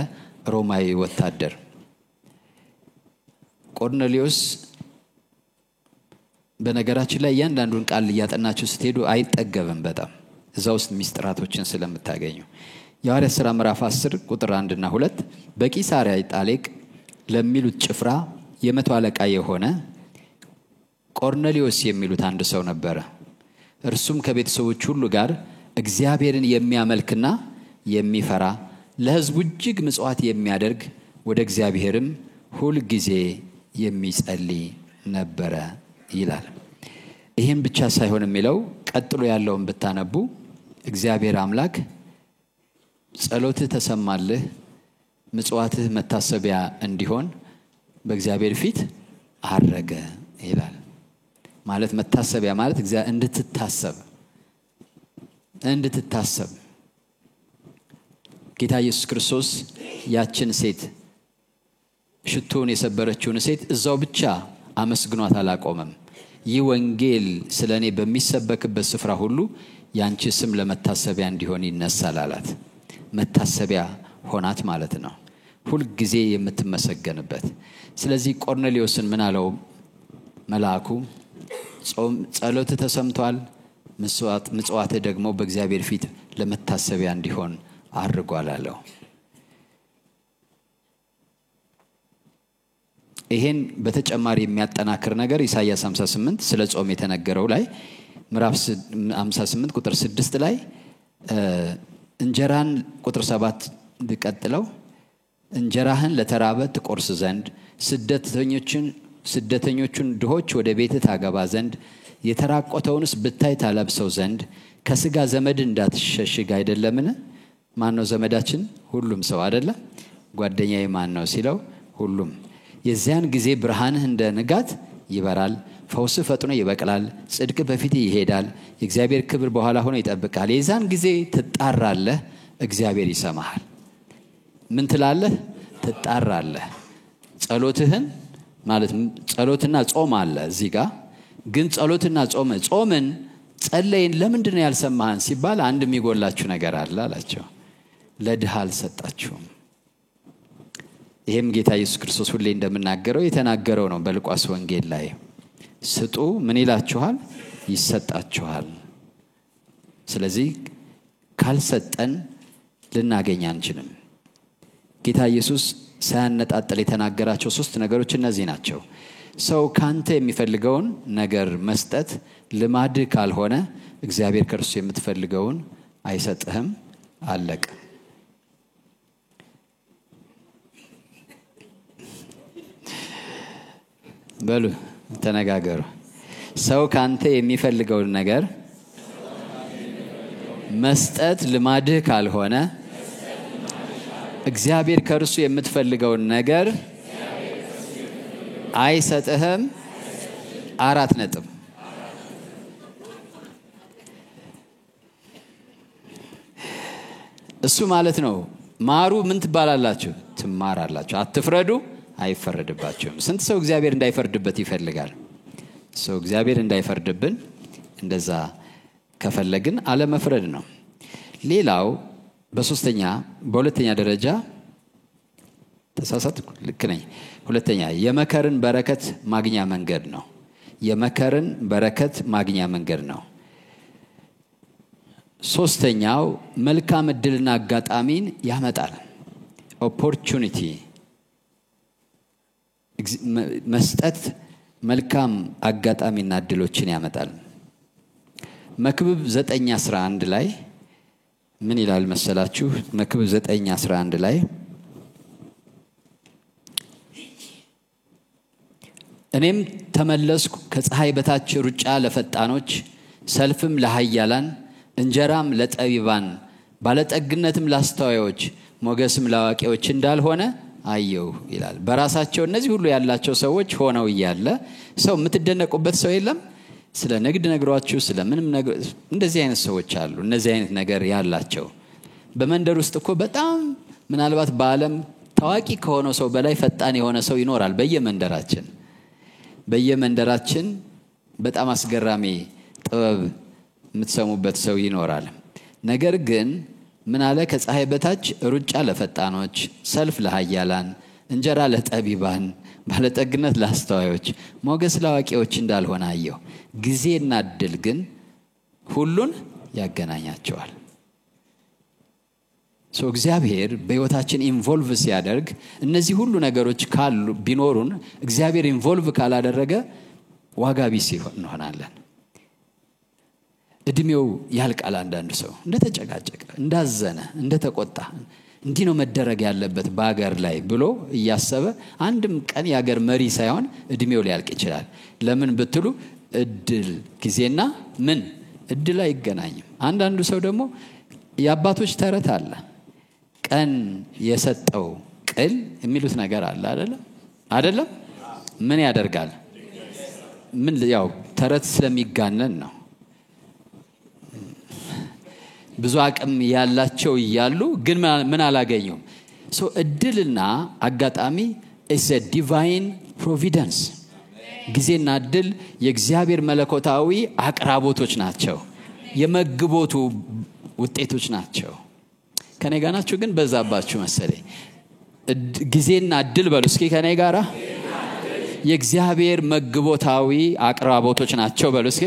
ሮማዊ ወታደር። ቆርኔሊዮስ በነገራችን ላይ እያንዳንዱን ቃል እያጠናችሁ ስትሄዱ አይጠገብም በጣም እዛ ውስጥ ምስጢራቶችን ስለምታገኙ። የሐዋርያት ሥራ ምዕራፍ 10 ቁጥር 1 እና 2 በቂሳርያ ኢጣሊቅ ለሚሉት ጭፍራ የመቶ አለቃ የሆነ ቆርኔሊዮስ የሚሉት አንድ ሰው ነበረ። እርሱም ከቤተሰቦቹ ሁሉ ጋር እግዚአብሔርን የሚያመልክና የሚፈራ ለሕዝቡ እጅግ ምጽዋት የሚያደርግ ወደ እግዚአብሔርም ሁል ጊዜ የሚጸልይ ነበረ ይላል። ይሄን ብቻ ሳይሆን የሚለው ቀጥሎ ያለውን ብታነቡ እግዚአብሔር አምላክ ጸሎትህ ተሰማልህ፣ ምጽዋትህ መታሰቢያ እንዲሆን በእግዚአብሔር ፊት አረገ ይላል። ማለት መታሰቢያ ማለት እግዚአብሔር እንድትታሰብ ጌታ ኢየሱስ ክርስቶስ ያችን ሴት ሽቱን የሰበረችውን ሴት እዛው ብቻ አመስግኗት አላቆመም። ይህ ወንጌል ስለኔ በሚሰበክበት ስፍራ ሁሉ ያንቺ ስም ለመታሰቢያ እንዲሆን ይነሳል አላት። መታሰቢያ ሆናት ማለት ነው፣ ሁል ጊዜ የምትመሰገንበት። ስለዚህ ቆርኔሊዮስን ምን አለው መልአኩ? ጸሎት ተሰምቷል፣ ምጽዋት ደግሞ በእግዚአብሔር ፊት ለመታሰቢያ እንዲሆን አድርጓል አለው። ይሄን በተጨማሪ የሚያጠናክር ነገር ኢሳይያስ 58 ስለ ጾም የተነገረው ላይ ምዕራፍ 58 ቁጥር 6 ላይ እንጀራን ቁጥር 7 ቀጥለው እንጀራህን ለተራበ ትቆርስ ዘንድ ስደተኞቹን ድሆች ወደ ቤት ታገባ ዘንድ የተራቆተውንስ ብታይ ታለብሰው ዘንድ ከስጋ ዘመድ እንዳትሸሽግ አይደለምን? ማን ነው ዘመዳችን? ሁሉም ሰው አይደለ? ጓደኛዬ ማን ነው ሲለው ሁሉም። የዚያን ጊዜ ብርሃንህ እንደ ንጋት ይበራል፣ ፈውስ ፈጥኖ ይበቅላል፣ ጽድቅ በፊት ይሄዳል፣ የእግዚአብሔር ክብር በኋላ ሆኖ ይጠብቃል። የዛን ጊዜ ትጣራለህ፣ እግዚአብሔር ይሰማሃል። ምን ትላለህ? ትጣራለህ። ጸሎትህን ማለት ጸሎትና ጾም አለ እዚህ ጋር። ግን ጸሎትና ጾምን ጸለይን ለምንድን ነው ያልሰማህን ሲባል አንድ የሚጎላችሁ ነገር አለ አላቸው። ለድሃ አልሰጣችሁም። ይሄም ጌታ ኢየሱስ ክርስቶስ ሁሌ እንደምናገረው የተናገረው ነው በሉቃስ ወንጌል ላይ። ስጡ ምን ይላችኋል? ይሰጣችኋል። ስለዚህ ካልሰጠን ልናገኝ አንችልም። ጌታ ኢየሱስ ሳያነጣጥል የተናገራቸው 3 ነገሮች እነዚህ ናቸው። ሰው ካንተ የሚፈልገውን ነገር መስጠት ልማድ ካልሆነ እግዚአብሔር ከርሱ የምትፈልገውን አይሰጥህም። አለቀ። በሉ ተነጋገሩ። ሰው ካንተ የሚፈልገው ነገር መስጠት ልማድህ ካልሆነ እግዚአብሔር ከርሱ የምትፈልገው ነገር አይሰጥህም። 4 ነጥብ። እሱ ማለት ነው ማሩ ምን ትባላላችሁ? ትማራላችሁ። አትፍረዱ አይፈረድባችሁም። ስንት ሰው እግዚአብሔር እንዳይፈርድበት ይፈልጋል? ሰው እግዚአብሔር እንዳይፈርድብን እንደዛ ከፈለግን አለመፍረድ ነው። ሌላው በሁለተኛ ደረጃ ተሳሳትኩ? ልክ ነኝ። ሁለተኛ የመከርን በረከት ማግኛ መንገድ ነው። የመከርን በረከት ማግኛ መንገድ ነው። ሶስተኛው መልካም እድልና አጋጣሚን ያመጣል። ኦፖርቹኒቲ መስጠት መልካም አጋጣሚና እድሎችን ያመጣል። መክብብ 9:11 ላይ ምን ይላል መሰላችሁ? መክብብ 9:11 ላይ እኔም ተመለስኩ ከፀሐይ በታች ሩጫ ለፈጣኖች ሰልፍም ለኃያላን እንጀራም ለጠቢባን ባለጠግነትም ላስተዋዮች ሞገስም ለአዋቂዎች እንዳልሆነ አየሁ ይላል። በራሳቸው እነዚህ ሁሉ ያላቸው ሰዎች ሆነው እያለ ሰው የምትደነቁበት ሰው የለም? ስለ ንግድ ነግሯችሁ ስለ ምንም ነገር እንደዚህ አይነት ሰዎች አሉ። እነዚህ አይነት ነገር ያላቸው በመንደር ውስጥ እኮ በጣም ምናልባት በዓለም ታዋቂ ከሆነው ሰው በላይ ፈጣን የሆነ ሰው ይኖራል። በየመንደራችን በጣም አስገራሚ ጥበብ የምትሰሙበት ሰው ይኖራል። ነገር ግን ምን አለ? ከፀሐይ በታች ሩጫ ለፈጣኖች ሰልፍ ለኃያላን እንጀራ ለጠቢባን ባለጠግነት ላስተዋዮች ሞገስ ለአዋቂዎች እንዳልሆነ አየሁ። ጊዜና እድል ግን ሁሉን ያገናኛቸዋል። እግዚአብሔር በህይወታችን ኢንቮልቭ ሲያደርግ እነዚህ ሁሉ ነገሮች ካሉ ቢኖሩን እግዚአብሔር ኢንቮልቭ ካላደረገ ዋጋ ቢስ እንሆናለን። እድሜው ያልቃል። አንዳንድ ሰው እንደተጨቃጨቀ እንዳዘነ እንደተቆጣ እንዲህ ነው መደረግ ያለበት በአገር ላይ ብሎ እያሰበ አንድም ቀን የአገር መሪ ሳይሆን እድሜው ሊያልቅ ይችላል። ለምን ብትሉ እድል ጊዜና ምን እድል አይገናኝም። አንዳንዱ ሰው ደግሞ የአባቶች ተረት አለ። ቀን የሰጠው ቅል የሚሉት ነገር አለ አይደለም? ምን ያደርጋል? ምን ያው ተረት ስለሚጋነን ነው። ብዙ አቅም ያላቸው ይያሉ ግን ምን አላገኙም። እድልና አጋጣሚ is a divine providence። ጊዜና እድል የእግዚአብሔር መለኮታዊ አቅራቦቶች ናቸው። የመግቦቱ ውጤቶች ናቸው። ከኔ ጋር ናችሁ? ግን በዛባችሁ መሰለኝ። ጊዜና እድል በሉ እስኪ ከኔ ጋራ የእግዚአብሔር መግቦታዊ አቅራቦቶች ናቸው በሉ እስኪ።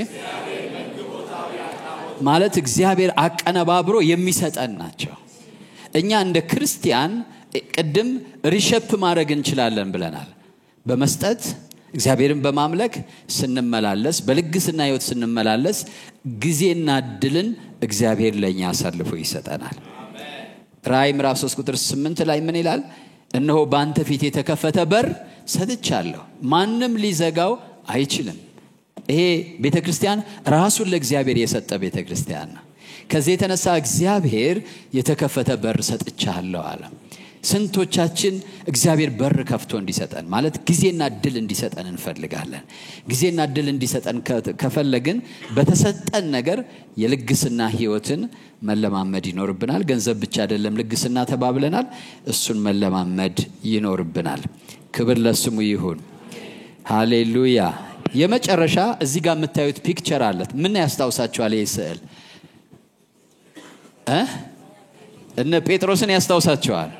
ማለት እግዚአብሔር አቀነባብሮ የሚሰጠን ናቸው። እኛ እንደ ክርስቲያን ቅድም ሪሸፕ ማድረግ እንችላለን ብለናል። በመስጠት እግዚአብሔርን በማምለክ ስንመላለስ በልግስና ህይወት ስንመላለስ ጊዜና እድልን እግዚአብሔር ለኛ አሳልፎ ይሰጠናል። ራዕይ ምዕራፍ 3:8 ላይ ምን ይላል? እነሆ ባንተ ፊት የተከፈተ በር ሰጥቻለሁ ማንም ሊዘጋው አይችልም። ይሄ ቤተክርስቲያን ራሱን ለእግዚአብሔር የሰጠ ቤተክርስቲያን ነው። ከዚህ የተነሳ እግዚአብሔር የተከፈተ በር ሰጥቻለሁ አለ። ስንቶቻችን እግዚአብሔር በር ከፍቶ እንዲሰጠን ማለት ጊዜና እድል እንዲሰጠን እንፈልጋለን? ጊዜና እድል እንዲሰጠን ከፈለግን በተሰጠን ነገር የልግስና ህይወትን መለማመድ ይኖርብናል። ገንዘብ ብቻ አይደለም ልግስና ተባብለናል። እሱን መለማመድ ይኖርብናል። ክብር ለስሙ ይሁን። ሃሌሉያ። የመጨረሻ እዚህ ጋር የምታዩት ፒክቸር አለ። ምን ያስታውሳችኋል? ይሄ ስዕል እነ ጴጥሮስን ያስታውሳቸዋል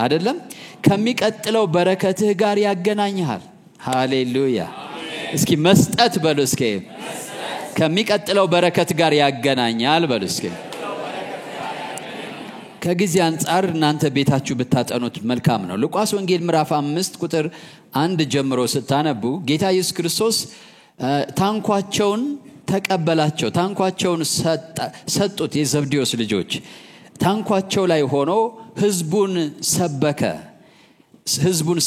አይደለም? ከሚቀጥለው በረከትህ ጋር ያገናኛል። ሃሌሉያ። እስኪ መስጠት በሉ እስኪ። ከሚቀጥለው በረከት ጋር ያገናኛል በሉ እስኪ። ከጊዜ አንፃር እናንተ ቤታችሁ ብታጠኑት መልካም ነው። ሉቃስ ወንጌል ምዕራፍ 5:1 ጀምሮ ስታነቡ ጌታ ኢየሱስ ክርስቶስ ታንኳቸውን ተቀበላቸው። ታንኳቸውን ሰጡት። የዘብዴዎስ ልጆች ታንኳቸው ላይ ሆኖ ህዝቡን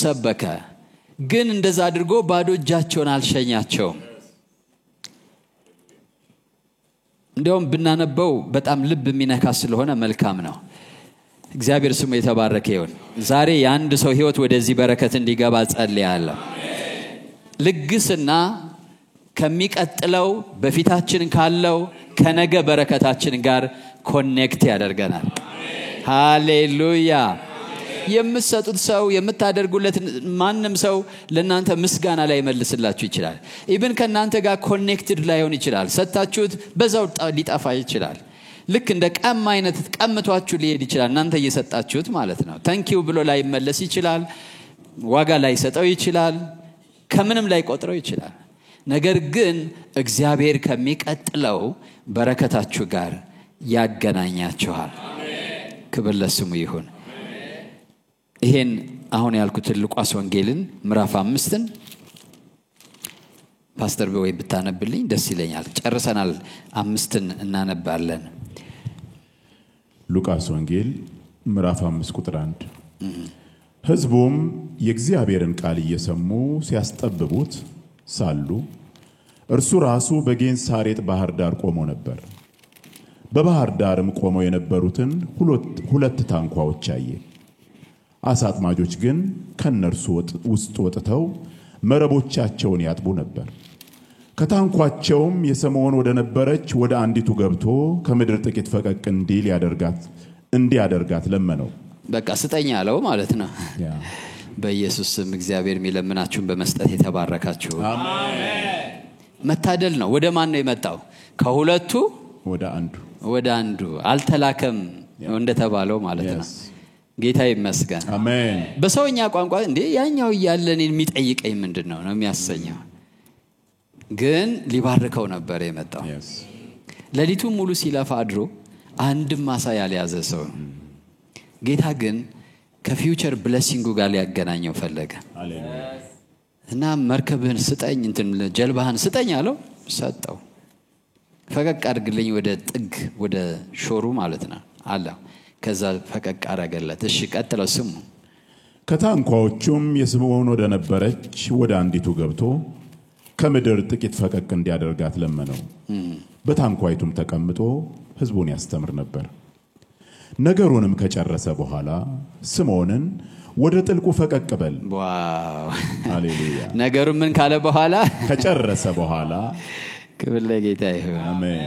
ሰበከ። ግን እንደዛ አድርጎ ባዶ እጃቸውን አልሸኛቸውም። እንደውም ብናነበው በጣም ልብ የሚነካ ስለሆነ መልካም ነው። እግዚአብሔር ስሙ የተባረከ ይሁን። ዛሬ የአንድ ሰው ህይወት ወደዚህ በረከት እንዲገባ ጸልያለሁ። ልግስና ከሚቀጥለው በፊታችን ካለው ከነገ በረከታችን ጋር ኮኔክት ያደርገናል። ሃሌሉያ። የምትሰጡት ሰው የምታደርጉለት ማንም ሰው ለእናንተ ምስጋና ላይ መልስላችሁ ይችላል። ኢቭን ከእናንተ ጋር ኮኔክትድ ላይሆን ይችላል። ሰጣችሁት በዛው ሊጠፋ ይችላል። ልክ እንደ ቀም አይነት ቀምቷችሁ ሊሄድ ይችላል። እናንተ እየሰጣችሁት ማለት ነው። ታንኪዩ ብሎ ላይ መለስ ይችላል። ዋጋ ላይ ሰጠው ይችላል። ከምንም ላይ ቆጥረው ይችላል። ነገር ግን እግዚአብሔር ከሚቀጥለው በረከታችሁ ጋር ያገናኛችኋል። ክብር ለስሙ ይሁን። ይሄን አሁን ያልኩት ሉቃስ ወንጌልን ምዕራፍ 5ን ፓስተር በወይ ብታነብልኝ ደስ ይለኛል። ጨርሰናል። 5ን እናነባለን። ሉቃስ ወንጌል ምዕራፍ 5 ቁጥር 1 ሕዝቡም የእግዚአብሔርን ቃል እየሰሙ ሲያስጠብቡት ሳሉ እርሱ ራሱ በጌንሳሬጥ ባህር ዳር ቆሞ ነበር። በባህር ዳርም ቆመው የነበሩትን ሁለት ታንኳዎች አየ። አሳ አጥማጆች ግን ከነርሱ ውስጥ ወጥተው መረቦቻቸውን ያጥቡ ነበር። ከታንኳቸውም የስምዖን ወደ ነበረች ወደ አንዲቱ ገብቶ ከምድር ጥቂት ፈቀቅ እንዲያደርጋት ለመነው። በቃ ስጠኝ አለው ማለት ነው። በኢየሱስ ስም እግዚአብሔር የሚለምናችሁን በመስጠት የተባረካችሁ አሜን። መታደል ነው። ወደ ማን ነው የመጣው? ከሁለቱ ወደ አንዱ አልተላከም እንደተባለው ማለት ነው። ጌታ ይመስገን አሜን። በሰውኛ ቋንቋ እንዴ ያኛው ያለን የሚጠይቀኝ ምንድነው ነው የሚያሰኘው። ግን ሊባርከው ነበር የመጣው። ለሊቱን ሙሉ ሲለፋ አድሮ አንድም ማሳ ያልያዘ ሰው ጌታ ግን ከፊውቸር ብሌሲንጉ ጋር ሊያገናኘው ፈለገ። ሃሌሉያ። እና መርከብህን ስጠኝ ጀልባህን ስጠኝ አለው። ሰጠው። ፈቀቅ አድርግልኝ ወደ ጥግ ወደ ሾሩ ማለት ነው አለው። ከዛ ፈቀቅ አረገለት። እሺ ቀጥለው ስሙ። ከታንኳዎቹም የስምዖን ወደ ነበረች ወደ አንዲቱ ገብቶ ከምድር ጥቂት ፈቀቅ እንዲያደርጋት ለመነው። በታንኳይቱም ተቀምጦ ሕዝቡን ያስተምር ነበር። ነገሩንም ከጨረሰ በኋላ ስምዖንን ወደ ጥልቁ ፈቀቅ በል። ዋው ሃሌሉያ። ነገሩን ምን ካለ በኋላ ከጨረሰ በኋላ ክብር ለጌታ ይሁን። አሜን።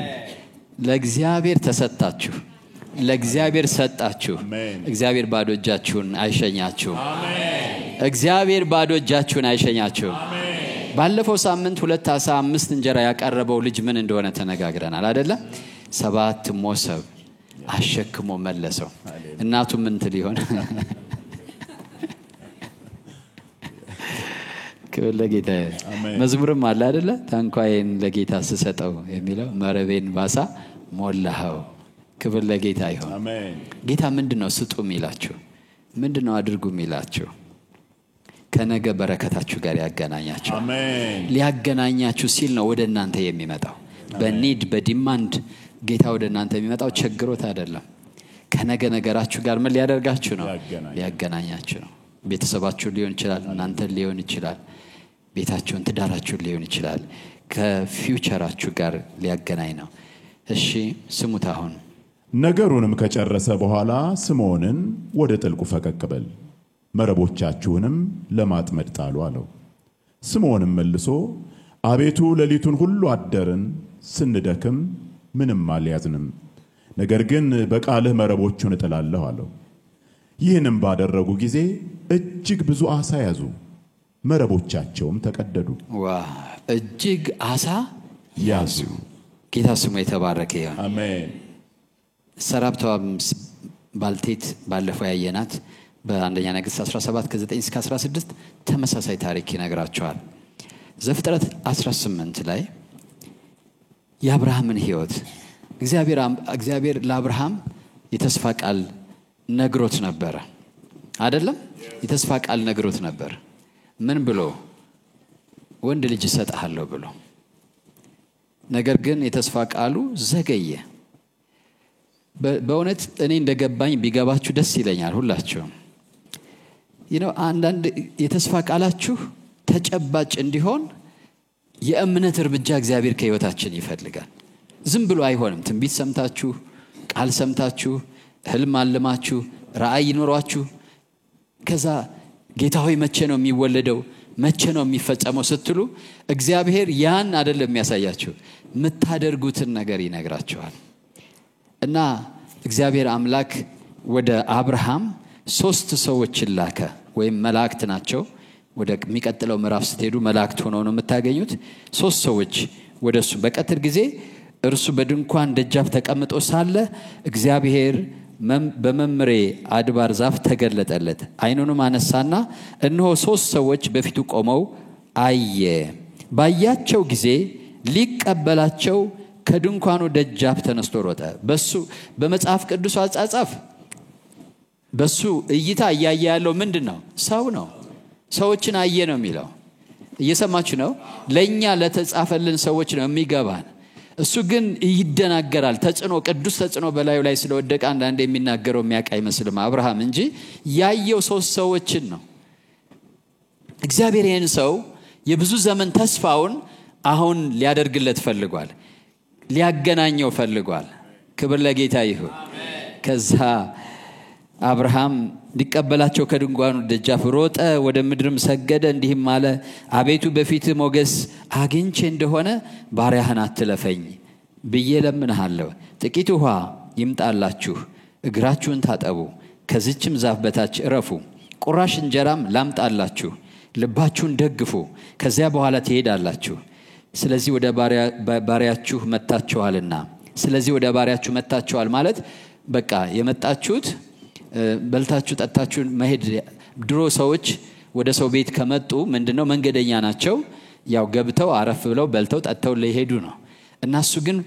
ለእግዚአብሔር ተሰጣችሁ፣ ለእግዚአብሔር ሰጣችሁ። እግዚአብሔር ባዶ እጃችሁን አይሸኛችሁም። አሜን። እግዚአብሔር ባዶ እጃችሁን አይሸኛችሁም። አሜን። ባለፈው ሳምንት 2 ዓሣ 5 እንጀራ ያቀረበው ልጅ ምን እንደሆነ ተነጋግረናል አይደለ? 7 ሞሰብ አሸክሞ መለሰው። እናቱ ምን ትል ይሆን? ክብር ለጌታ። መዝሙርም አለ አይደለ? ታንኳዬን ለጌታ ስሰጠው የሚለው መረቤን ባሳ ሞላኸው። ክብር ለጌታ ይሁን። አሜን። ጌታ ምንድነው ስጡ የሚላችሁ? ምንድነው አድርጉ የሚላችሁ? ከነገ በረከታችሁ ጋር ያገናኛችሁ። አሜን። ሊያገናኛችሁ ሲል ነው ወደ እናንተ የሚመጣው። በኒድ በዲማንድ ጌታ ወደ እናንተ የሚመጣው ቸግሮት አይደለም። ከነገ ነገራችሁ ጋር ምን ሊያደርጋችሁ ነው? ሊያገናኛችሁ ነው። ቤተሰባችሁ ሊሆን ይችላል፣ እናንተ ሊሆን ይችላል፣ ቤታችሁን ትዳራችሁን ሊሆን ይችላል። ከፊውቸራችሁ ጋር ሊያገናኝ ነው። እሺ ስሙት። አሁን ነገሩንም ከጨረሰ በኋላ ስምዖንን ወደ ጥልቁ ፈቀቅ በል፣ መረቦቻችሁንም ለማጥመድ ጣሉ አለው። ስምዖንም መልሶ አቤቱ ሌሊቱን ሁሉ አደርን፣ ስንደክም ምንም አልያዝንም፣ ነገር ግን በቃልህ መረቦቹን እጥላለሁ አለው። ይህንም ባደረጉ ጊዜ እጅግ ብዙ ዓሣ ያዙ፣ መረቦቻቸውም ተቀደዱ። እጅግ ዓሣ ያዙ። ጌታ ስሙ የተባረከ ይሁን። አሜን። ሰራፕቷ ባልቴት ባለፈው ያየናት በአንደኛ ነገሥት 17 ከ9 እስከ 16 ተመሳሳይ ታሪክ ይነግራቸዋል። ዘፍጥረት 18 ላይ የአብርሃምን ሕይወት እግዚአብሔር ለአብርሃም የተስፋ ቃል ነግሮት ነበር አይደለም? የተስፋ ቃል ነግሮት ነበር። ምን ብሎ? ወንድ ልጅ እሰጥሃለሁ ብሎ። ነገር ግን የተስፋ ቃሉ ዘገየ። በእውነት እኔ እንደገባኝ ቢገባችሁ ደስ ይለኛል ሁላችሁም። አንዳንድ የተስፋ ቃላችሁ ተጨባጭ እንዲሆን የእምነት እርምጃ እግዚአብሔር ከህይወታችን ይፈልጋል። ዝም ብሎ አይሆንም። ትንቢት ሰምታችሁ ቃል ሰምታችሁ ህልም አልማችሁ ራእይ ኖሯችሁ ከዛ ጌታ ሆይ መቼ ነው የሚወለደው መቼ ነው የሚፈጸመው ስትሉ እግዚአብሔር ያን አይደለም የሚያሳያችሁ የምታደርጉትን ነገር ይነግራችኋል። እና እግዚአብሔር አምላክ ወደ አብርሃም 3 ሰዎችን ላከ ወይም መላእክት ናቸው። ወደ የሚቀጥለው ምዕራፍ ስትሄዱ መላእክት ሆነው ነው የምታገኙት። 3 ሰዎች ወደሱ በቀትር ጊዜ እርሱ በድንኳን ደጃፍ ተቀምጦ ሳለ እግዚአብሔር በመምሬ አድባር ዛፍ ተገለጠለት። አይኑንም አነሳና እነሆ 3 ሰዎች በፊቱ ቆመው አየ። ባያቸው ጊዜ ሊቀበላቸው ከድንኳኑ ደጃፍ ተነስቶ ሮጠ። በሱ በመጽሐፍ ቅዱስ አጻጻፍ በሱ እይታ እያየ ያለው ምንድነው? ሰው ነው። ሰዎችን አየ ነው የሚለው። እየሰማችሁ ነው? ለኛ ለተጻፈልን ሰዎች ነው የሚገባን። እሱ ግን ይደናገራል። ተጽኖ ቅዱስ ተጽኖ በላዩ ላይ ስለወደቀ አንዳንድ የሚናገረው የሚያውቅ አይመስልም አብርሃም እንጂ ያየው 3 ሰዎችን ነው። እግዚአብሔር ይህን ሰው የብዙ ዘመን ተስፋውን አሁን ሊያደርግለት ፈልጓል። ሊያገናኘው ፈልጓል። ክብር ለጌታ ይሁን። ከዛ አብርሃም ሊቀበላቸው ከድንኳኑ ደጃፍ ሮጠ፣ ወደ ምድርም ሰገደ፣ እንዲህም አለ አቤቱ በፊት ሞገስ አግኝቼ እንደሆነ ባሪያህን አትለፈኝ ብዬ ለምንሃለሁ። ጥቂት ውሃ ይምጣላችሁ፣ እግራችሁን ታጠቡ፣ ከዚችም ዛፍ በታች እረፉ፣ ቁራሽ እንጀራም ላምጣላችሁ፣ ልባችሁን ደግፉ፣ ከዚያ በኋላ ትሄዳላችሁ። ስለዚህ ወደ ባሪያችሁ መጣችኋልና። ስለዚህ ወደ ባሪያችሁ መጣችኋል ማለት በቃ የመጣችሁት በልታችሁ ጠጣችሁ መሄድ። ድሮ ሰዎች ወደ ሰው ቤት ከመጡ ምንድነው መንገደኛ ናቸው። ያው ገብተው አረፍ ብለው በልተው ጠጥተው ለሄዱ ነው። እናሱ ግን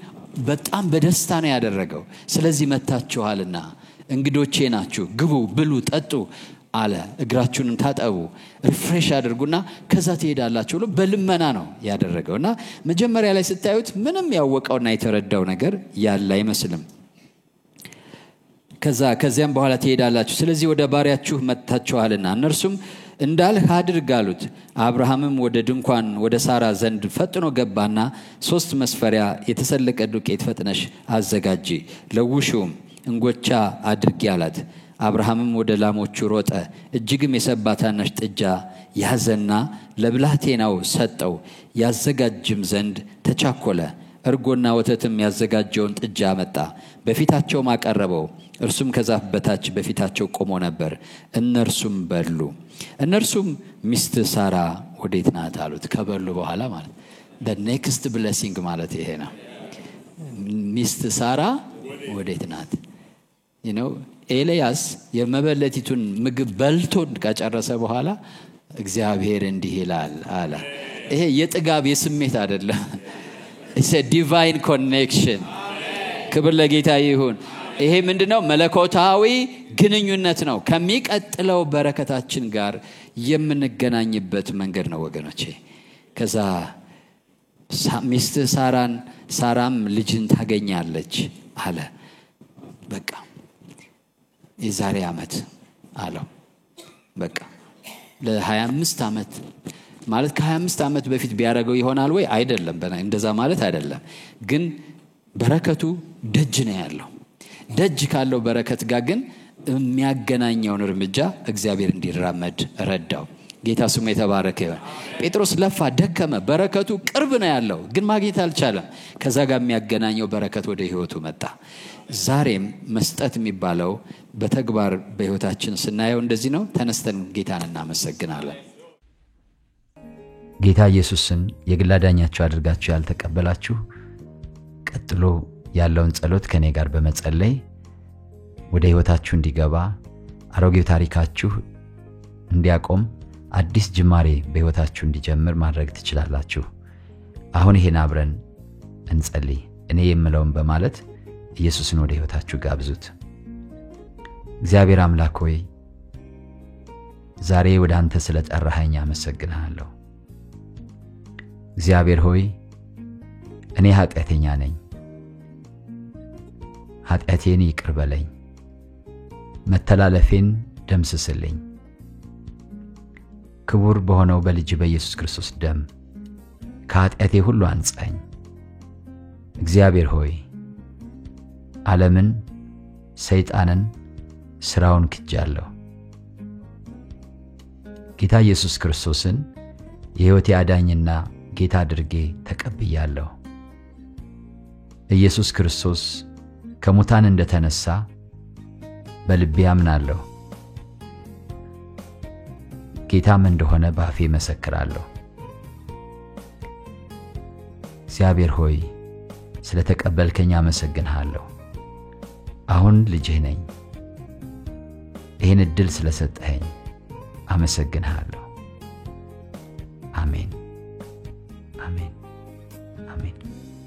በጣም በደስታ ነው ያደረገው። ስለዚህ መጣችኋልና እንግዶቼ ናችሁ፣ ግቡ፣ ብሉ፣ ጠጡ አለ። እግራችሁን ታጠቡ፣ ሪፍሬሽ አድርጉና ከዛ ትሄዳላችሁ ብሎ በልመና ነው ያደረገውና መጀመሪያ ላይ ስታዩት ምንም ያወቀውና የተረዳው ነገር ያለ አይመስልም። ከዚያም በኋላ ትሄዳላችሁ፣ ስለዚህ ወደ ባሪያችሁ መጣችኋልና። እነርሱም እንዳልህ አድርግ አሉት። አብርሃምም ወደ ድንኳን ወደ ሳራ ዘንድ ፈጥኖ ገባና 3 መስፈሪያ የተሰለቀ ዱቄት ፈጥነሽ አዘጋጂ፣ ለውሽውም እንጎቻ አድርጊ አላት። አብርሃምም ወደ ላሞቹ ሮጠ፣ እጅግም የሰባ ታናሽ ጥጃ ያዘና ለብላቴናው ሰጠው፣ ያዘጋጅም ዘንድ ተቻኮለ። እርጎና ወተትም ያዘጋጀውን ጥጃ መጣ፣ በፊታቸውም አቀረበው። እርሱም ከዛፍ በታች በፊታቸው ቆሞ ነበር። እነርሱም በሉ። እነርሱም ሚስት ሳራ ወዴት ናት አሉት። ከበሉ በኋላ ማለት the next blessing ማለት ይሄ ነው። ሚስት ሳራ ወዴት ናት? ኤልያስ የመበለቲቱን ምግብ በልቶ ከጨረሰ በኋላ እግዚአብሔር እንዲህ ይላል አለ። ይሄ የጥጋብ የስሜት አይደለም። it's a divine connection። ክብር ለጌታ ይሁን። ይሄ ምንድነው? መለኮታዊ ግንኙነት ነው። ከሚቀጥለው በረከታችን ጋር የምንገናኝበት መንገድ ነው ወገኖቼ። ከዛ ሚስት ሳራም ልጅን ታገኛለች አለ። በቃ የዛሬ ዓመት አለው። በቃ ለ25 ዓመት ማለት ከ25 ዓመት በፊት ቢያረገው ይሆናል ወይ? አይደለም፣ እንደዛ ማለት አይደለም። ግን በረከቱ ደጅ ነው ያለው። ደጅ ካለው በረከት ጋር ግን የሚያገናኘውን እርምጃ እግዚአብሔር እንዲራመድ ረዳው። ጌታ ስሙ የተባረከ ይሁን። ጴጥሮስ ለፋ፣ ደከመ፣ በረከቱ ቅርብ ነው ያለው ግን ማግኘት አልቻለም። ከዛ ጋር የሚያገናኘው በረከት ወደ ህይወቱ መጣ። ዛሬም መስጠት የሚባለው በተግባር በህይወታችን ስናየው እንደዚህ ነው። ተነስተን ጌታን እናመሰግናለን። ጌታ ኢየሱስን የግል አዳኛችሁ አድርጋችሁ ያልተቀበላችሁ ቀጥሎ ያለውን ጸሎት ከኔ ጋር በመጸለይ ወደ ህይወታችሁ እንዲገባ አሮጌው ታሪካችሁ እንዲያቆም አዲስ ጅማሬ በህይወታችሁ እንዲጀምር ማድረግ ትችላላችሁ። አሁን ይሄን አብረን እንጸልይ። እኔ የምለውን በማለት ኢየሱስን ወደ ህይወታችሁ ጋብዙት። እግዚአብሔር አምላክ ሆይ ዛሬ ወደ አንተ ስለጠራኸኝ አመሰግናለሁ። እግዚአብሔር ሆይ እኔ ኃጢአተኛ ነኝ። ኃጢአቴን ይቅር በለኝ፣ መተላለፌን ደምስስልኝ። ክቡር በሆነው በልጅ በኢየሱስ ክርስቶስ ደም ከኃጢአቴ ሁሉ አንጻኝ። እግዚአብሔር ሆይ ዓለምን፣ ሰይጣንን፣ ሥራውን ክጃለሁ። ጌታ ኢየሱስ ክርስቶስን የሕይወቴ አዳኝና ጌታ አድርጌ ተቀብያለሁ። ኢየሱስ ክርስቶስ ከሙታን እንደተነሳ በልቤ አምናለሁ። ጌታም እንደሆነ በአፌ መሰክራለሁ። እግዚአብሔር ሆይ ስለ ተቀበልከኝ አመሰግንሃለሁ። አሁን ልጅህ ነኝ። ይህን ዕድል ስለሰጠኸኝ አመሰግንሃለሁ።